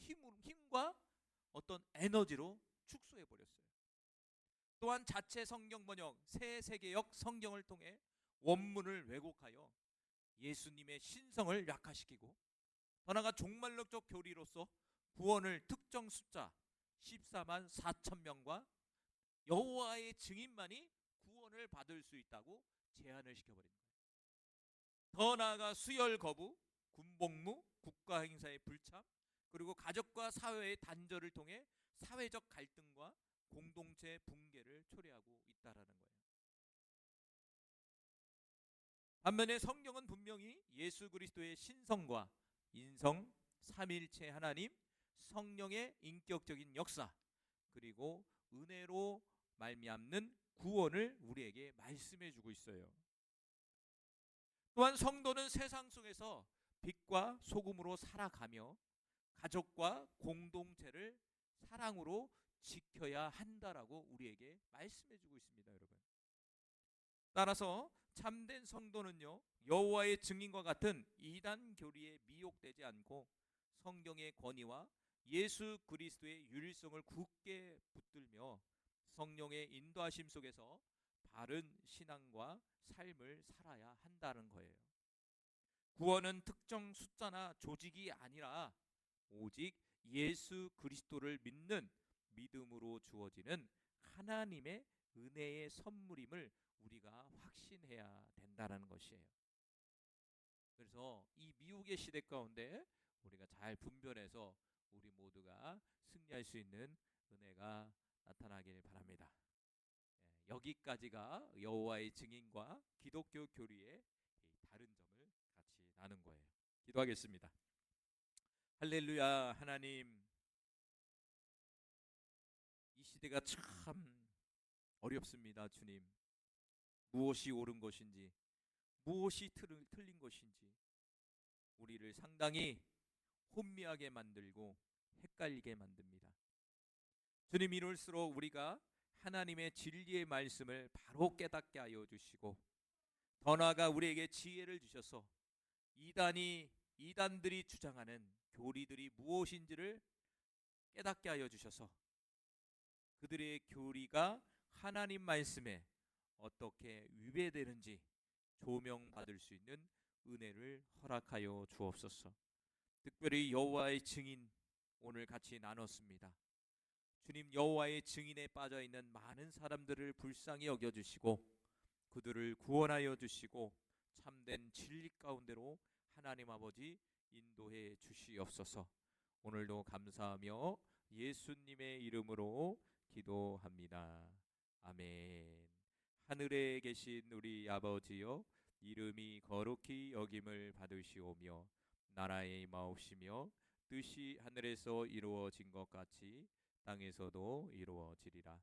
힘과 어떤 에너지로 축소해 버렸어요. 또한 자체 성경 번역 새 세계역 성경을 통해 원문을 왜곡하여 예수님의 신성을 약화시키고 더 나아가 종말론적 교리로서 구원을 특정 숫자 14만 4천 명과 여호와의 증인만이 구원을 받을 수 있다고 제한을 시켜버린 거예요. 더 나아가 수혈 거부, 군복무, 국가 행사의 불참, 그리고 가족과 사회의 단절을 통해 사회적 갈등과 공동체 붕괴를 초래하고 있다라는 거예요. 반면에 성경은 분명히 예수 그리스도의 신성과 인성, 삼일체 하나님, 성령의 인격적인 역사, 그리고 은혜로 말미암는 구원을 우리에게 말씀해 주고 있어요. 또한 성도는 세상 속에서 빛과 소금으로 살아가며 가족과 공동체를 사랑으로 지켜야 한다라고 우리에게 말씀해 주고 있습니다, 여러분. 따라서 참된 성도는요, 여호와의 증인과 같은 이단 교리에 미혹되지 않고 성경의 권위와 예수 그리스도의 유일성을 굳게 붙들며 성령의 인도하심 속에서 바른 신앙과 삶을 살아야 한다는 거예요. 구원은 특정 숫자나 조직이 아니라 오직 예수 그리스도를 믿는 믿음으로 주어지는 하나님의 은혜의 선물임을 우리가 확신해야 된다는 것이에요. 그래서 이 미혹의 시대 가운데 우리가 잘 분별해서 우리 모두가 승리할 수 있는 은혜가 나타나길 바랍니다. 여기까지가 여호와의 증인과 기독교 교리의 다른 점을 같이 나눈 거예요. 기도하겠습니다. 할렐루야. 하나님, 이 시대가 참 어렵습니다. 주님, 무엇이 옳은 것인지 무엇이 틀린 것인지 우리를 상당히 혼미하게 만들고 헷갈리게 만듭니다. 주님, 이럴수록 우리가 하나님의 진리의 말씀을 바로 깨닫게 하여 주시고 더 나아가 우리에게 지혜를 주셔서 이단들이 주장하는 교리들이 무엇인지를 깨닫게 하여 주셔서 그들의 교리가 하나님 말씀에 어떻게 위배되는지 조명받을 수 있는 은혜를 허락하여 주옵소서. 특별히 여호와의 증인 오늘 같이 나눴습니다. 주님, 여호와의 증인에 빠져 있는 많은 사람들을 불쌍히 여겨 주시고 그들을 구원하여 주시고 참된 진리 가운데로 하나님 아버지 인도해 주시옵소서. 오늘도 감사하며 예수님의 이름으로 기도합니다. 아멘. 하늘에 계신 우리 아버지여, 이름이 거룩히 여김을 받으시오며 나라의 임하옵시며 뜻이 하늘에서 이루어진 것 같이 땅에서도 이루어지리라.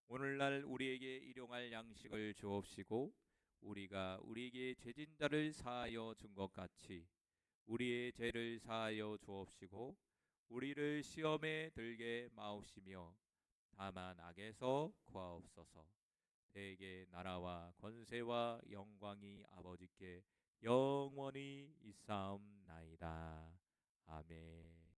오늘날 우리에게 일용할 양식을 주옵시고 우리가 우리에게 죄진 자를 사하여 준 것 같이 우리의 죄를 사하여 주옵시고 우리를 시험에 들게 마옵시며 다만 악에서 구하옵소서. 대개 나라와 권세와 영광이 아버지께 영원히 있사옵나이다. 아멘.